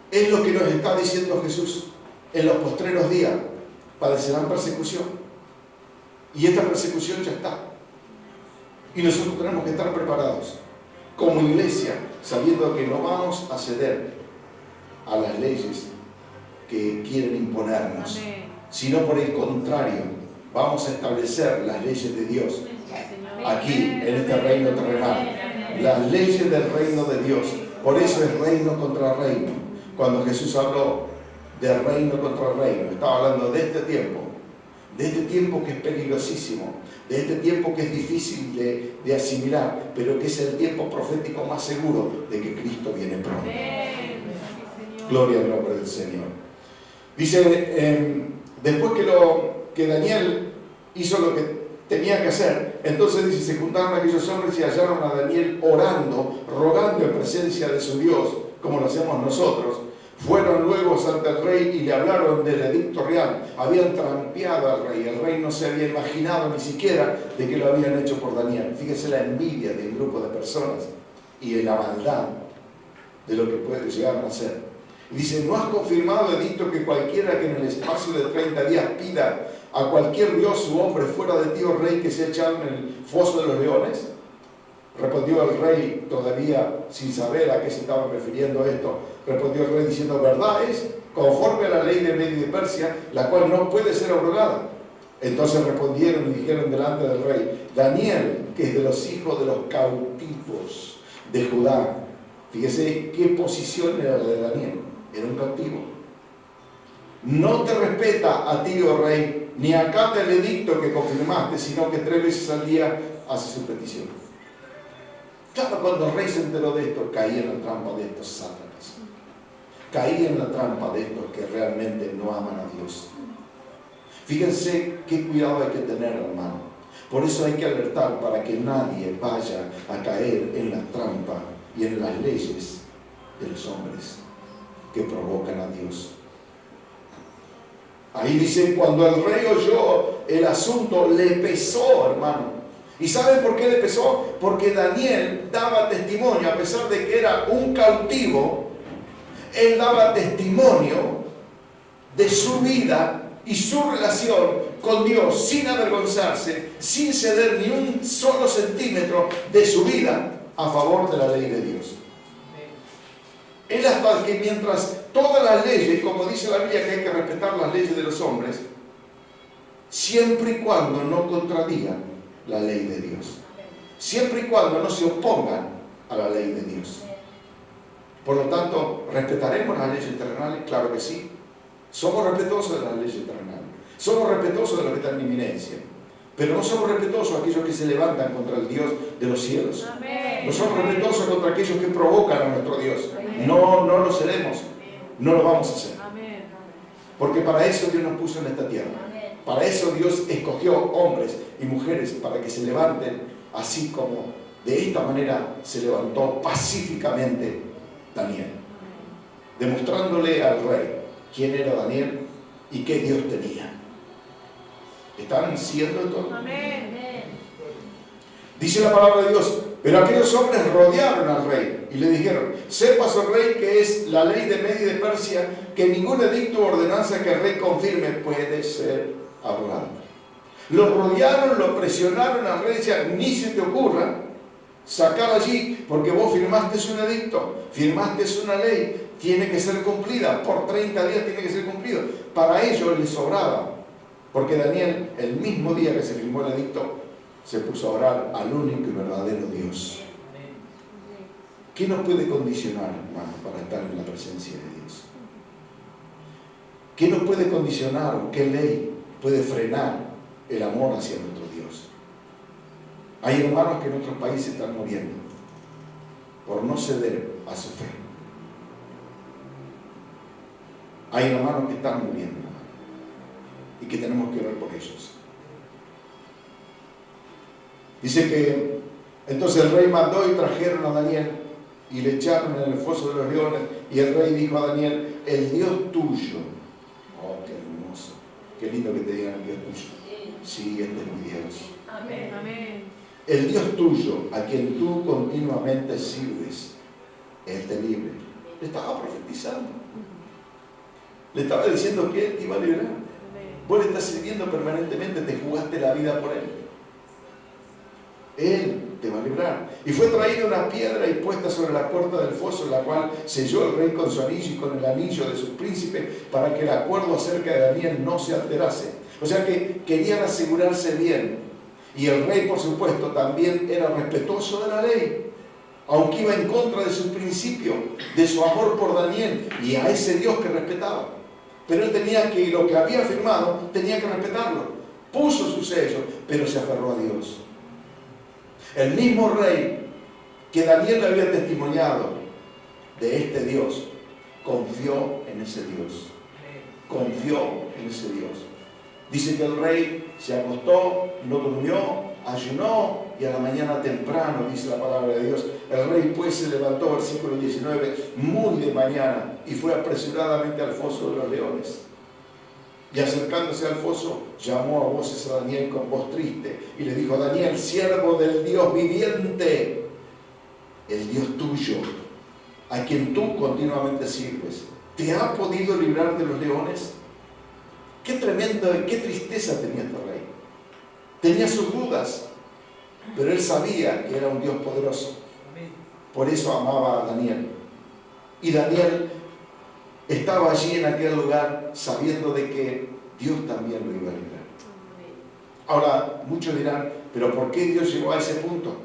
es lo que nos está diciendo Jesús. En los postreros días padecerán persecución. Y esta persecución ya está. Y nosotros tenemos que estar preparados como iglesia, sabiendo que no vamos a ceder a las leyes que quieren imponernos, sino por el contrario, vamos a establecer las leyes de Dios aquí, en este reino terrenal. Las leyes del reino de Dios. Por eso es reino contra reino. Cuando Jesús habló de reino contra reino, estaba hablando de este tiempo que es peligrosísimo, de este tiempo que es difícil de asimilar, pero que es el tiempo profético más seguro de que Cristo viene pronto. Gloria al nombre del Señor. Dice, después que Daniel hizo lo que tenía que hacer, entonces dice, se juntaron aquellos hombres y hallaron a Daniel orando, rogando en presencia de su Dios, como lo hacemos nosotros. Fueron luego ante el rey y le hablaron del edicto real. Habían trampeado al rey. El rey no se había imaginado ni siquiera de que lo habían hecho por Daniel. Fíjese la envidia de un grupo de personas y la maldad de lo que puede llegar a hacer. Y dice, ¿no has confirmado edicto que cualquiera que en el espacio de 30 días pida a cualquier dios u hombre fuera de ti, oh rey, que sea echado en el foso de los leones? Respondió el rey, todavía sin saber a qué se estaba refiriendo esto, respondió el rey diciendo, verdad es, conforme a la ley de Media y de Persia, la cual no puede ser abrogada. Entonces respondieron y dijeron delante del rey, Daniel, que es de los hijos de los cautivos de Judá. Fíjese qué posición era la de Daniel, era un cautivo. No te respeta a ti, oh rey, ni acata el edicto que confirmaste, sino que 3 veces al día hace su petición. Claro, cuando el rey se enteró de esto, caía en la trampa de estos sátrapas. Caía en la trampa de estos que realmente no aman a Dios. Fíjense qué cuidado hay que tener, hermano. Por eso hay que alertar para que nadie vaya a caer en la trampa y en las leyes de los hombres que provocan a Dios. Ahí dice, cuando el rey oyó el asunto, le pesó, hermano. ¿Y saben por qué le pesó? Porque Daniel daba testimonio, a pesar de que era un cautivo, él daba testimonio de su vida y su relación con Dios, sin avergonzarse, sin ceder ni un solo centímetro de su vida a favor de la ley de Dios. Él hasta que mientras todas las leyes, como dice la Biblia que hay que respetar las leyes de los hombres, siempre y cuando no contradigan la ley de Dios, siempre y cuando no se opongan a la ley de Dios. Por lo tanto, ¿respetaremos las leyes terrenales? Claro que sí. Somos respetuosos de las leyes terrenales, somos respetuosos de lo que está en inminencia, pero no somos respetuosos de aquellos que se levantan contra el Dios de los cielos. No somos respetuosos contra aquellos que provocan a nuestro Dios. No lo seremos, no lo vamos a hacer. Porque para eso Dios nos puso en esta tierra. Para eso Dios escogió hombres y mujeres para que se levanten, así como de esta manera se levantó pacíficamente Daniel, demostrándole al rey quién era Daniel y qué Dios tenía. ¿Están siguiendo esto? Amén. Dice la palabra de Dios: pero aquellos hombres rodearon al rey y le dijeron: sepas, oh rey, que es la ley de Media y de Persia que ningún edicto o ordenanza que el rey confirme puede ser abrogado. Lo rodearon, lo presionaron al rey y decían: ni se te ocurra sacar allí, porque vos firmaste un edicto, firmaste una ley, tiene que ser cumplida, por 30 días tiene que ser cumplido. Para ellos les sobraba, porque Daniel, el mismo día que se firmó el edicto, se puso a orar al único y verdadero Dios. ¿Qué nos puede condicionar, hermanos, para estar en la presencia de Dios? ¿Qué nos puede condicionar o qué ley puede frenar el amor hacia nuestro Dios? Hay hermanos que en otros países están muriendo por no ceder a su fe. Hay hermanos que están muriendo y que tenemos que orar por ellos. Dice que entonces el rey mandó y trajeron a Daniel y le echaron en el foso de los leones, y el rey dijo a Daniel: el Dios tuyo. Oh, qué hermoso, qué lindo que te digan el Dios tuyo. Sí, este es mi Dios. Amén. Amén. El Dios tuyo, a quien tú continuamente sirves, Él te libre. Le estaba profetizando. Le estaba diciendo que Él te iba a librar. Vos le estás sirviendo permanentemente, te jugaste la vida por Él. Él te va a librar. Y fue traída una piedra y puesta sobre la puerta del foso, la cual selló el rey con su anillo y con el anillo de sus príncipes, para que el acuerdo acerca de Daniel no se alterase. O sea que querían asegurarse bien. Y el rey, por supuesto, también era respetuoso de la ley, aunque iba en contra de su principio, de su amor por Daniel y a ese Dios que respetaba. Pero él tenía que, lo que había firmado, tenía que respetarlo. Puso su sello, pero se aferró a Dios. El mismo rey que Daniel le había testimoniado de este Dios, confió en ese Dios. Confió en ese Dios. Dice que el rey se acostó, no durmió, ayunó, y a la mañana temprano, dice la palabra de Dios, el rey pues se levantó, versículo 19, muy de mañana, y fue apresuradamente al foso de los leones. Y acercándose al foso, llamó a voces a Daniel con voz triste y le dijo: Daniel, siervo del Dios viviente, el Dios tuyo, a quien tú continuamente sirves, ¿te ha podido librar de los leones? Qué tremenda, qué tristeza tenía este rey. Tenía sus dudas, pero él sabía que era un Dios poderoso. Por eso amaba a Daniel. Y Daniel estaba allí en aquel lugar sabiendo de que Dios también lo iba a librar. Ahora, muchos dirán: ¿pero por qué Dios llegó a ese punto?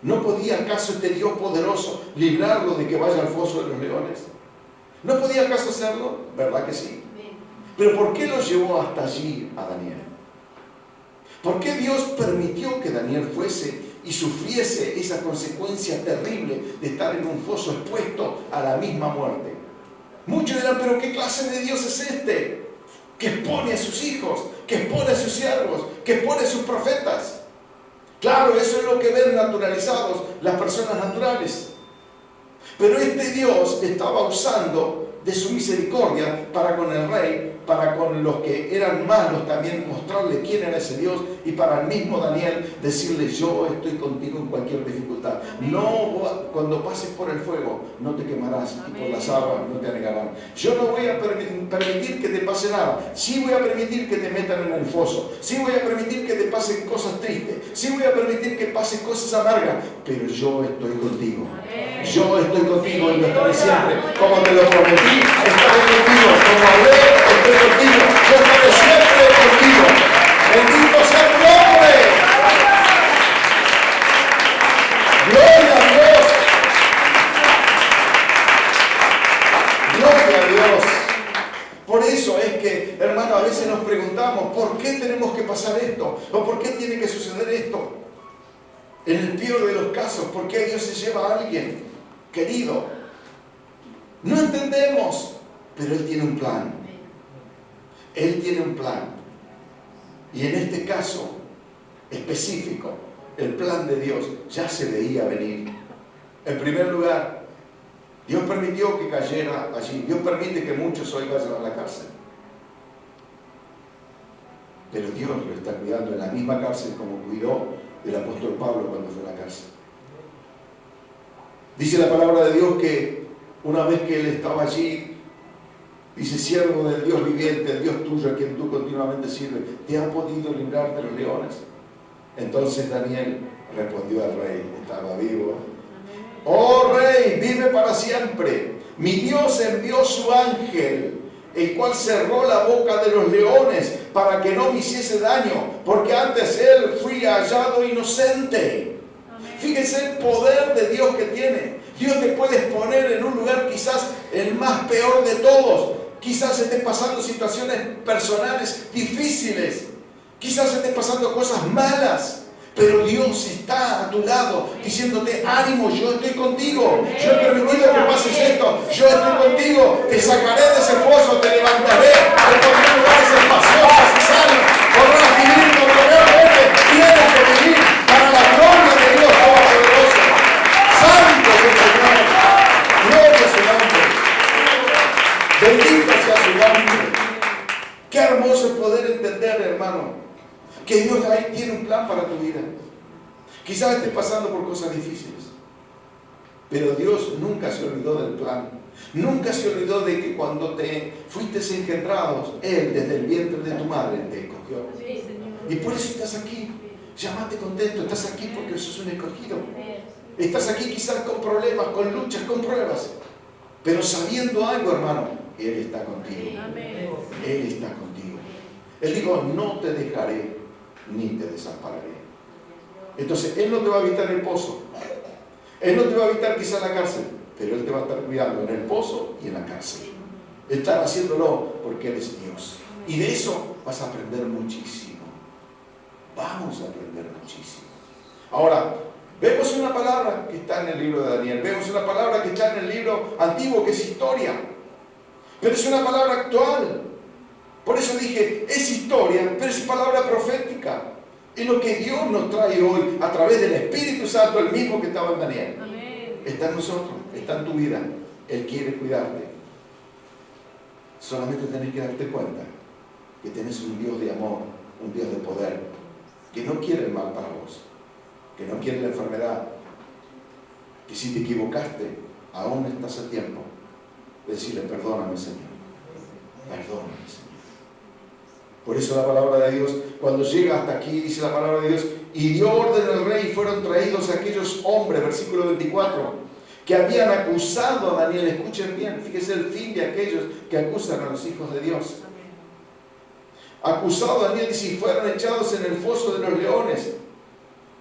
¿No podía acaso este Dios poderoso librarlo de que vaya al foso de los leones? ¿No podía acaso hacerlo? ¿Verdad que sí? ¿Pero por qué lo llevó hasta allí a Daniel? ¿Por qué Dios permitió que Daniel fuese y sufriese esa consecuencia terrible de estar en un foso expuesto a la misma muerte? Muchos dirán: ¿pero qué clase de Dios es este? Que expone a sus hijos, que expone a sus siervos, que expone a sus profetas. Claro, eso es lo que ven naturalizados las personas naturales. Pero este Dios estaba usando de su misericordia para con el rey, para con los que eran malos también, mostrarle quién era ese Dios, y para el mismo Daniel decirle: yo estoy contigo en cualquier dificultad. No, cuando pases por el fuego no te quemarás, y por las aguas no te anegarán. Yo no voy a permitir que te pase nada. Sí voy a permitir que te metan en el foso, sí voy a permitir que te pasen cosas tristes, sí voy a permitir que pasen cosas amargas, pero yo estoy contigo. Yo estoy contigo y lo estaré siempre. Como te lo prometí, estaré contigo. Como hablé, estoy contigo. Yo estaré siempre contigo. Bendito sea tu nombre. Gloria a Dios. Gloria a Dios. Por eso es que, hermano, a veces nos preguntamos: ¿por qué tenemos que pasar esto? ¿O por qué tiene que suceder esto? En el peor de los casos, ¿por qué Dios se lleva a alguien querido? No entendemos, pero Él tiene un plan. Él tiene un plan. Y en este caso específico, el plan de Dios ya se veía venir. En primer lugar, Dios permitió que cayera allí. Dios permite que muchos hoy vayan a la cárcel. Pero Dios lo está cuidando en la misma cárcel como cuidó del apóstol Pablo cuando fue a la cárcel. Dice la palabra de Dios que una vez que él estaba allí, dice: siervo del Dios viviente, el Dios tuyo, a quien tú continuamente sirves, ¿te ha podido librar de los leones? Entonces Daniel respondió al rey, estaba vivo: oh rey, vive para siempre. Mi Dios envió su ángel, el cual cerró la boca de los leones para que no me hiciese daño, porque antes él fui hallado inocente. Fíjense el poder de Dios que tiene. Dios te puede poner en un lugar quizás el más peor de todos. Quizás estés pasando situaciones personales difíciles. Quizás estés pasando cosas malas. Pero Dios está a tu lado diciéndote: ánimo, yo estoy contigo. Yo he permitido que pases esto. Yo estoy contigo. Te sacaré de ese pozo, te levantaré. Te pondré en lugares espaciosos y sanos. Podrás vivir como realmente tienes que vivir para la gloria de Dios Todopoderoso. Santo es el Señor. Gloria a su nombre. Bendito sea su nombre. Qué hermoso es poder entender, hermano, que Dios ahí tiene un plan para tu vida. Quizás estés pasando por cosas difíciles, pero Dios nunca se olvidó del plan. Nunca se olvidó de que cuando te fuiste engendrados, Él desde el vientre de tu madre te escogió. Y por eso estás aquí. Llámate contento, estás aquí porque sos un escogido. Estás aquí quizás con problemas, con luchas, con pruebas, pero sabiendo algo, hermano: Él está contigo. Él está contigo. Él dijo: no te dejaré ni te desampararé. Entonces Él no te va a evitar el pozo, Él no te va a evitar quizá la cárcel, pero Él te va a estar cuidando en el pozo y en la cárcel. Estar haciéndolo porque Él es Dios. Y de eso vas a aprender muchísimo. Vamos a aprender muchísimo. Ahora, vemos una palabra que está en el libro de Daniel, vemos una palabra que está en el libro antiguo, que es historia, pero es una palabra actual. Por eso dije, es historia, pero es palabra profética. Es lo que Dios nos trae hoy a través del Espíritu Santo, el mismo que estaba en Daniel. Amén. Está en nosotros, está en tu vida. Él quiere cuidarte. Solamente tenés que darte cuenta que tenés un Dios de amor, un Dios de poder, que no quiere el mal para vos, que no quiere la enfermedad, que si te equivocaste, aún estás a tiempo de decirle: perdóname, Señor. Perdóname, Señor. Por eso la palabra de Dios, cuando llega hasta aquí, dice la palabra de Dios: y dio orden al rey, y fueron traídos aquellos hombres, versículo 24, que habían acusado a Daniel. Escuchen bien, fíjense el fin de aquellos que acusan a los hijos de Dios. Acusado a Daniel, dice, y fueron echados en el foso de los leones.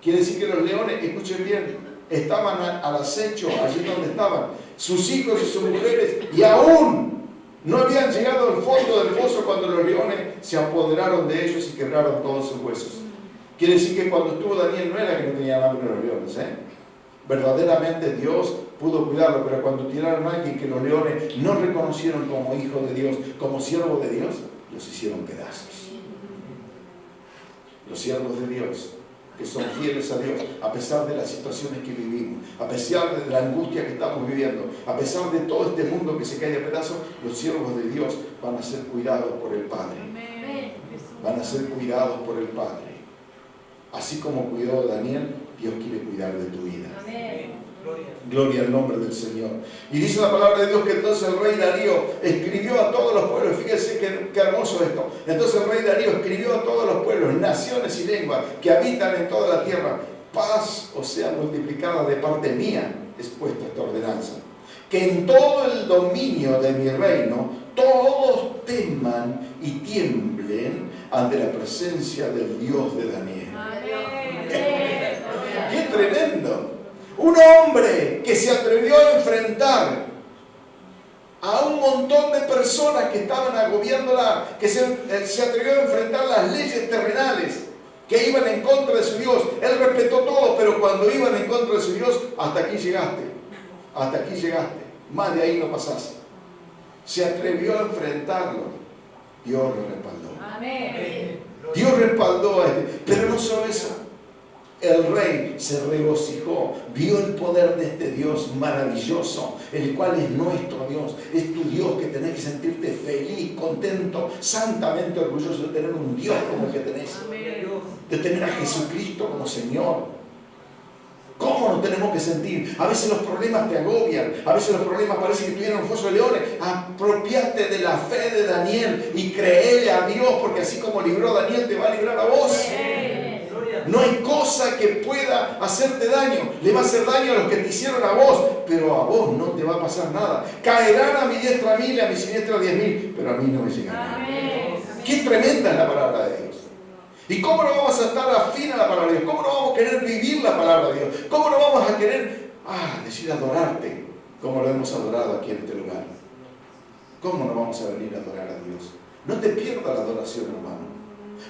Quiere decir que los leones, escuchen bien, estaban al acecho allí donde estaban, sus hijos y sus mujeres, y aún no habían llegado al fondo del foso cuando los leones se apoderaron de ellos y quebraron todos sus huesos. Quiere decir que cuando estuvo Daniel no era que no tenía hambre los leones, Verdaderamente Dios pudo cuidarlo, pero cuando tiraron a alguien que los leones no reconocieron como hijo de Dios, como siervo de Dios, los hicieron pedazos. Los siervos de Dios, que son fieles a Dios, a pesar de las situaciones que vivimos, a pesar de la angustia que estamos viviendo, a pesar de todo este mundo que se cae a pedazos, los siervos de Dios van a ser cuidados por el Padre. Van a ser cuidados por el Padre. Así como cuidó a Daniel, Dios quiere cuidar de tu vida. Gloria al nombre del Señor. Y dice la palabra de Dios que entonces el rey Darío escribió a todos los pueblos. Fíjense qué hermoso esto. Entonces el rey Darío escribió a todos los pueblos, naciones y lenguas que habitan en toda la tierra: paz os sea multiplicada de parte mía, es puesta esta ordenanza, que en todo el dominio de mi reino todos teman y tiemblen ante la presencia del Dios de Daniel. ¡Qué tremendo! Un hombre que se atrevió a enfrentar a un montón de personas que estaban agobiándola, que se atrevió a enfrentar las leyes terrenales que iban en contra de su Dios. Él respetó todo, pero cuando iban en contra de su Dios, hasta aquí llegaste, hasta aquí llegaste, más de ahí no pasás. Se atrevió a enfrentarlo. Dios lo respaldó. Amén. Dios respaldó a este. Pero no solo eso. El rey se regocijó, vio el poder de este Dios maravilloso, el cual es nuestro Dios, es tu Dios, que tenés que sentirte feliz, contento, santamente orgulloso de tener un Dios como el que tenés, de tener a Jesucristo como Señor. ¿Cómo nos tenemos que sentir? A veces los problemas te agobian, a veces los problemas parecen que estuvieran en un foso de leones. Apropiate de la fe de Daniel y créele a Dios, porque así como libró a Daniel, te va a librar a vos. No hay cosa que pueda hacerte daño. Le va a hacer daño a los que te hicieron a vos, pero a vos no te va a pasar nada. Caerán a mi diestra 1000 y a mi siniestra 10.000, pero a mí no me llegarán. Qué tremenda es la palabra de Dios. ¿Y cómo no vamos a estar afín a la palabra de Dios? ¿Cómo no vamos a querer vivir la palabra de Dios? ¿Cómo no vamos a querer decir adorarte como lo hemos adorado aquí en este lugar? ¿Cómo no vamos a venir a adorar a Dios? No te pierdas la adoración, hermano.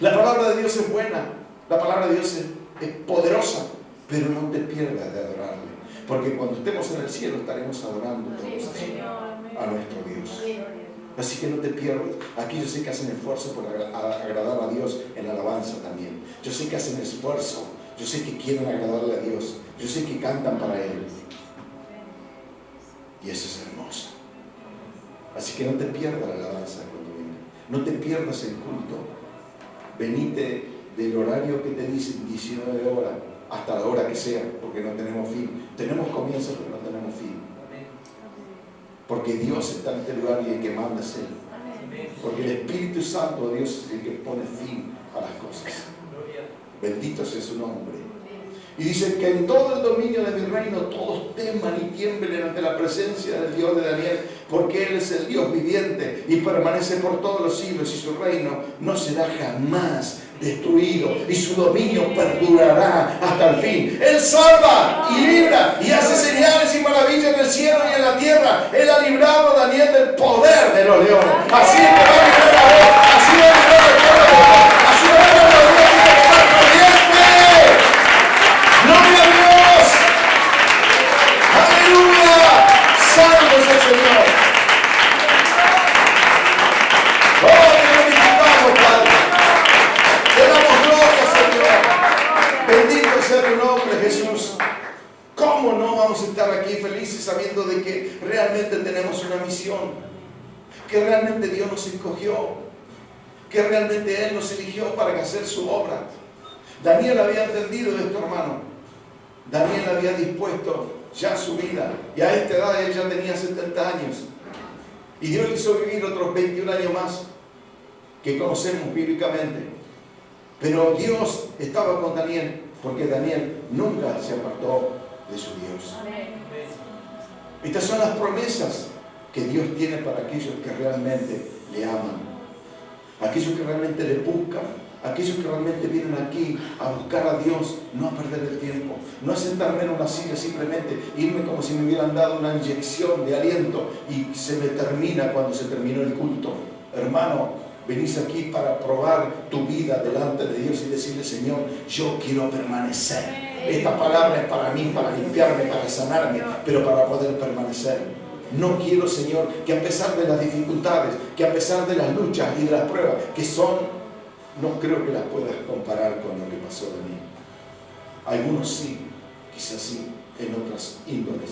La palabra de Dios es buena. La palabra de Dios es poderosa, pero no te pierdas de adorarle, porque cuando estemos en el cielo estaremos adorando todos a nuestro Dios. Así que no te pierdas. Aquí yo sé que hacen esfuerzo por agradar a Dios en alabanza también. Yo sé que hacen esfuerzo, yo sé que quieren agradarle a Dios, yo sé que cantan para Él. Y eso es hermoso. Así que no te pierdas la alabanza cuando venga. No te pierdas el culto. Venite del horario que te dicen, 19 horas, hasta la hora que sea, porque no tenemos fin. Tenemos comienzo, pero no tenemos fin. Porque Dios está en este lugar y el que manda es Él. Porque el Espíritu Santo de Dios es el que pone fin a las cosas. Bendito sea su nombre. Y dice que en todo el dominio de mi reino todos teman y tiemblen ante la presencia del Dios de Daniel, porque Él es el Dios viviente y permanece por todos los siglos, y su reino no será jamás destruido, y su dominio perdurará hasta el fin. Él salva y libra y hace señales y maravillas en el cielo y en la tierra. Él ha librado a Daniel del poder de los leones. Así te va a librar a vos, así va a librar al pueblo, así va a librar a Dios. Tiene que estar corriente. ¡Gloria a Dios! ¡Aleluya! ¡Santo es el Señor! ¡Oh, te glorificamos, Padre! ¡Te damos gloria, Señor! Bendito sea tu nombre, Jesús. ¿Cómo no vamos a estar aquí felices sabiendo de que realmente tenemos una misión? Que realmente Dios nos escogió. Que realmente Él nos eligió para hacer su obra. Daniel había entendido esto, hermano. Daniel había dispuesto ya su vida, y a esta edad él ya tenía 70 años, y Dios le hizo vivir otros 21 años más que conocemos bíblicamente. Pero Dios estaba con Daniel, porque Daniel nunca se apartó de su Dios. Estas son las promesas que Dios tiene para aquellos que realmente le aman, aquellos que realmente le buscan, aquellos que realmente vienen aquí a buscar a Dios, no a perder el tiempo, no a sentarme en una silla, simplemente irme como si me hubieran dado una inyección de aliento y se me termina cuando se terminó el culto. Hermano, venís aquí para probar tu vida delante de Dios y decirle: Señor, yo quiero permanecer. Esta palabra es para mí, para limpiarme, para sanarme, pero para poder permanecer. No quiero, Señor, que a pesar de las dificultades, que a pesar de las luchas y de las pruebas, que son, no creo que las puedas comparar con lo que pasó de mí. Algunos sí, quizás sí, en otras índoles.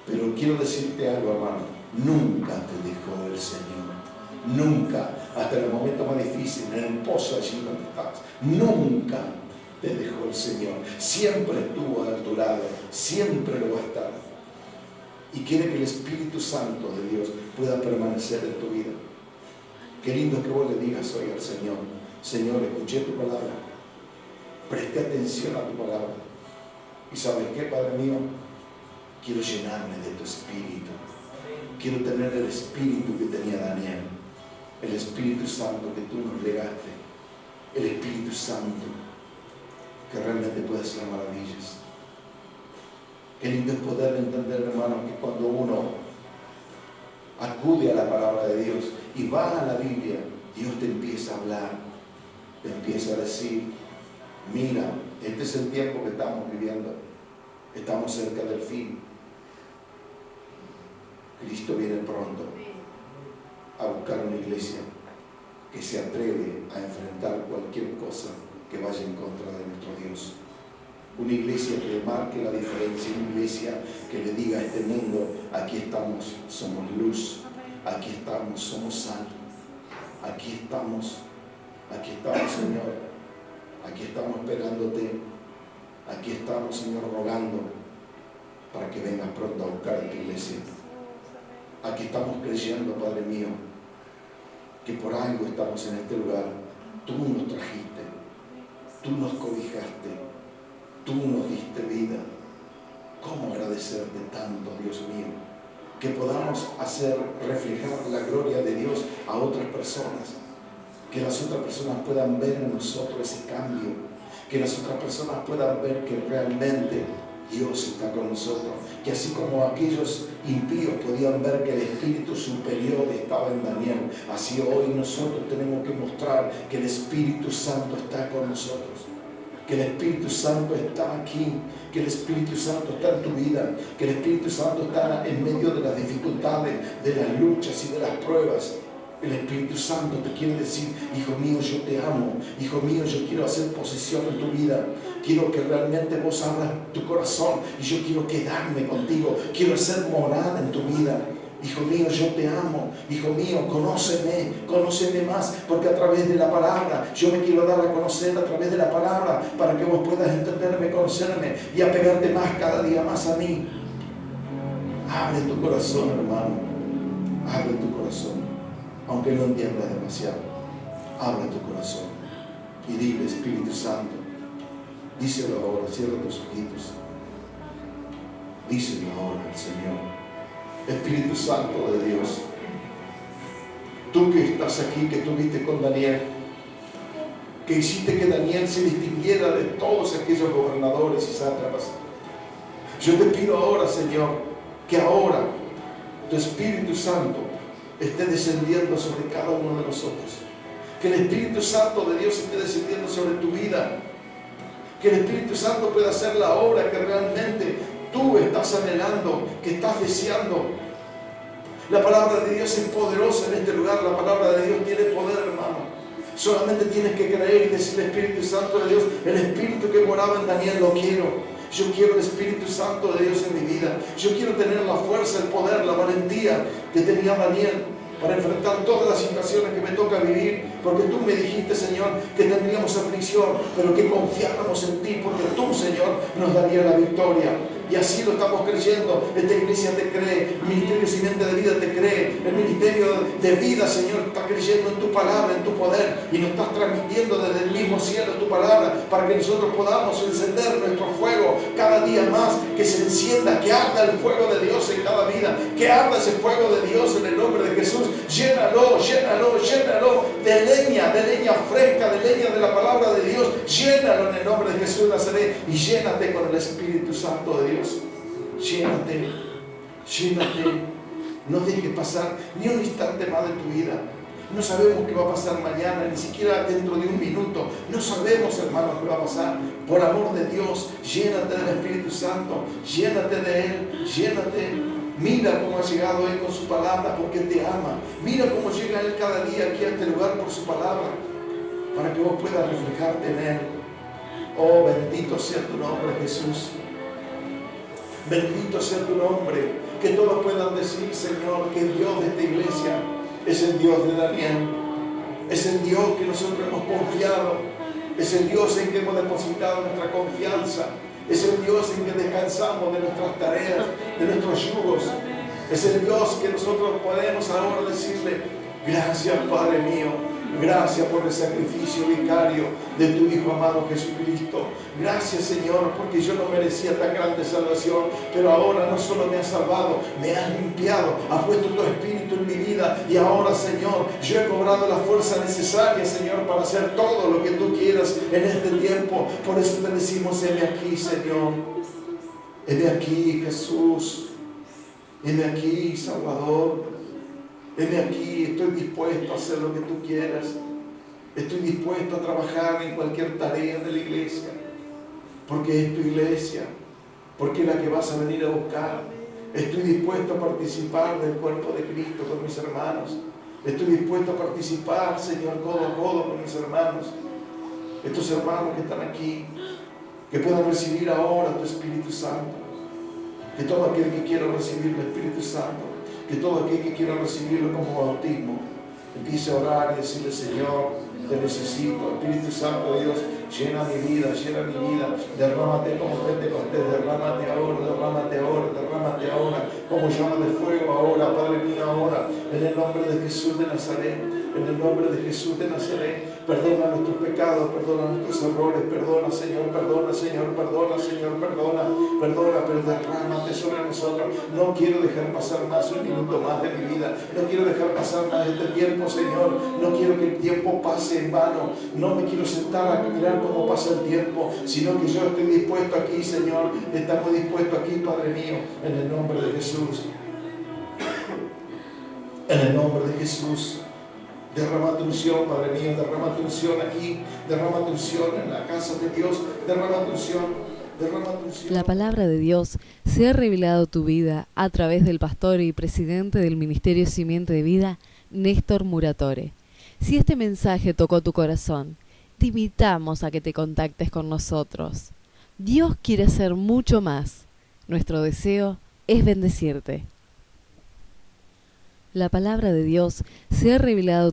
Pero quiero decirte algo, hermano. Nunca te dejó el Señor. Nunca, hasta en el momento más difícil, en el pozo allí donde estás. Nunca te dejó el Señor. Siempre estuvo a tu lado. Siempre lo va a estar. Y quiere que el Espíritu Santo de Dios pueda permanecer en tu vida. Qué lindo que vos le digas hoy al Señor: Señor, escuché tu palabra, presté atención a tu palabra, y ¿sabes qué, Padre mío? Quiero llenarme de tu Espíritu. Quiero tener el Espíritu que tenía Daniel, el Espíritu Santo que tú nos legaste, el Espíritu Santo que realmente puede hacer maravillas. Qué lindo es poder entender, hermanos, que cuando uno acude a la palabra de Dios y va a la Biblia, Dios te empieza a hablar, te empieza a decir: mira, este es el tiempo que estamos viviendo, estamos cerca del fin, Cristo viene pronto a buscar una iglesia que se atreve a enfrentar cualquier cosa que vaya en contra de nuestro Dios. Una iglesia que marque la diferencia, una iglesia que le diga a este mundo: aquí estamos, somos luz, aquí estamos, somos sal, aquí estamos, Señor, aquí estamos esperándote, aquí estamos, Señor, rogando para que vengas pronto a buscar a tu iglesia. Aquí estamos creyendo, Padre mío, que por algo estamos en este lugar. Tú nos trajiste, tú nos cobijaste, tú nos diste vida. ¿Cómo agradecerte tanto, Dios mío? Que podamos hacer reflejar la gloria de Dios a otras personas. Que las otras personas puedan ver en nosotros ese cambio. Que las otras personas puedan ver que realmente Dios está con nosotros. Que así como aquellos impíos podían ver que el Espíritu superior estaba en Daniel, así hoy nosotros tenemos que mostrar que el Espíritu Santo está con nosotros. Que el Espíritu Santo está aquí, que el Espíritu Santo está en tu vida, que el Espíritu Santo está en medio de las dificultades, de las luchas y de las pruebas. El Espíritu Santo te quiere decir: hijo mío, yo te amo, hijo mío, yo quiero hacer posesión en tu vida, quiero que realmente vos abras tu corazón y yo quiero quedarme contigo, quiero hacer morada en tu vida. Hijo mío, yo te amo. Hijo mío, conóceme más, porque a través de la palabra, yo me quiero dar a conocer a través de la palabra, para que vos puedas entenderme, conocerme y apegarte más, cada día más a mí. Abre tu corazón, hermano. Abre tu corazón. Aunque no entiendas demasiado, abre tu corazón y dile: Espíritu Santo, díselo ahora, cierra tus ojitos. Díselo ahora al Señor. Espíritu Santo de Dios, tú que estás aquí, que estuviste con Daniel, que hiciste que Daniel se distinguiera de todos aquellos gobernadores y sátrapas, yo te pido ahora, Señor, que ahora tu Espíritu Santo esté descendiendo sobre cada uno de nosotros. Que el Espíritu Santo de Dios esté descendiendo sobre tu vida. Que el Espíritu Santo pueda hacer la obra que realmente tú estás anhelando, que estás deseando. La palabra de Dios es poderosa en este lugar. La palabra de Dios tiene poder, hermano. Solamente tienes que creer y decirle: Espíritu Santo de Dios, el Espíritu que moraba en Daniel lo quiero. Yo quiero el Espíritu Santo de Dios en mi vida. Yo quiero tener la fuerza, el poder, la valentía que tenía Daniel para enfrentar todas las situaciones que me toca vivir, porque tú me dijiste, Señor, que tendríamos aflicción, pero que confiáramos en ti, porque tú, Señor, nos darías la victoria. Y así lo estamos creyendo. Esta iglesia te cree, el Ministerio Simiente de Vida te cree, el Ministerio de Vida, Señor, está creyendo en tu palabra, en tu poder, y nos estás transmitiendo desde el mismo cielo tu palabra, para que nosotros podamos encender nuestro fuego cada día más, que se encienda, que arda el fuego de Dios en cada vida, que arda ese fuego de Dios en el nombre de Jesús. Llénalo, llénalo, llénalo de leña fresca, de leña de la palabra de Dios. Llénalo en el nombre de Jesús de Nazaret, y llénate con el Espíritu Santo de Dios. Llénate, llénate. No dejes pasar ni un instante más de tu vida. No sabemos qué va a pasar mañana, ni siquiera dentro de un minuto. No sabemos, hermanos, qué va a pasar. Por amor de Dios, llénate del Espíritu Santo, llénate de Él, llénate. Mira cómo ha llegado Él con su palabra, porque te ama. Mira cómo llega Él cada día aquí a este lugar por su palabra, para que vos puedas reflejarte en Él. Oh, bendito sea tu nombre, Jesús. Bendito sea tu nombre. Que todos puedan decir, Señor, que el Dios de esta iglesia es el Dios de Daniel. Es el Dios que nosotros hemos confiado. Es el Dios en que hemos depositado nuestra confianza. Es el Dios en que descansamos de nuestras tareas, de nuestros yugos. Es el Dios que nosotros podemos ahora decirle: gracias, Padre mío. Gracias por el sacrificio vicario de tu Hijo amado Jesucristo. Gracias, Señor, porque yo no merecía tan grande salvación, pero ahora no solo me has salvado, me has limpiado, has puesto tu Espíritu en mi vida, y ahora, Señor, yo he cobrado la fuerza necesaria, Señor, para hacer todo lo que tú quieras en este tiempo. Por eso te decimos: heme aquí, Señor. Heme aquí, Jesús. Heme aquí, Salvador. Heme aquí, estoy dispuesto a hacer lo que tú quieras. Estoy dispuesto a trabajar en cualquier tarea de la iglesia, porque es tu iglesia, porque es la que vas a venir a buscar. Estoy dispuesto a participar del cuerpo de Cristo con mis hermanos. Estoy dispuesto a participar, Señor, codo a codo con mis hermanos. Estos hermanos que están aquí, que puedan recibir ahora tu Espíritu Santo. Que todo aquel que quiera recibir el Espíritu Santo, que todo aquel que quiera recibirlo como bautismo, empiece a orar y decirle: Señor, te necesito. Espíritu Santo de Dios, llena mi vida, derrámate como Pentecostés, derrámate ahora, como llama de fuego ahora, Padre mío, ahora, en el nombre de Jesús de Nazaret, en el nombre de Jesús de Nazaret. Perdona nuestros pecados, perdona nuestros errores, perdona, Señor, pero derrámate sobre nosotros. No quiero dejar pasar más un minuto más de mi vida, no quiero dejar pasar más este tiempo, Señor, no quiero que el tiempo pase en vano, no me quiero sentar a mirar cómo pasa el tiempo, sino que yo estoy dispuesto aquí, Señor, estamos dispuestos aquí, Padre mío, en el nombre de Jesús, en el nombre de Jesús. Derrama tu unción, Padre mío, derrama tu unción aquí, derrama tu unción en la casa de Dios, derrama tu unción, derrama tu unción. La palabra de Dios se ha revelado a tu vida a través del pastor y presidente del Ministerio Simiente de Vida, Néstor Muratore. Si este mensaje tocó tu corazón, te invitamos a que te contactes con nosotros. Dios quiere hacer mucho más. Nuestro deseo es bendecirte. La palabra de Dios se ha revelado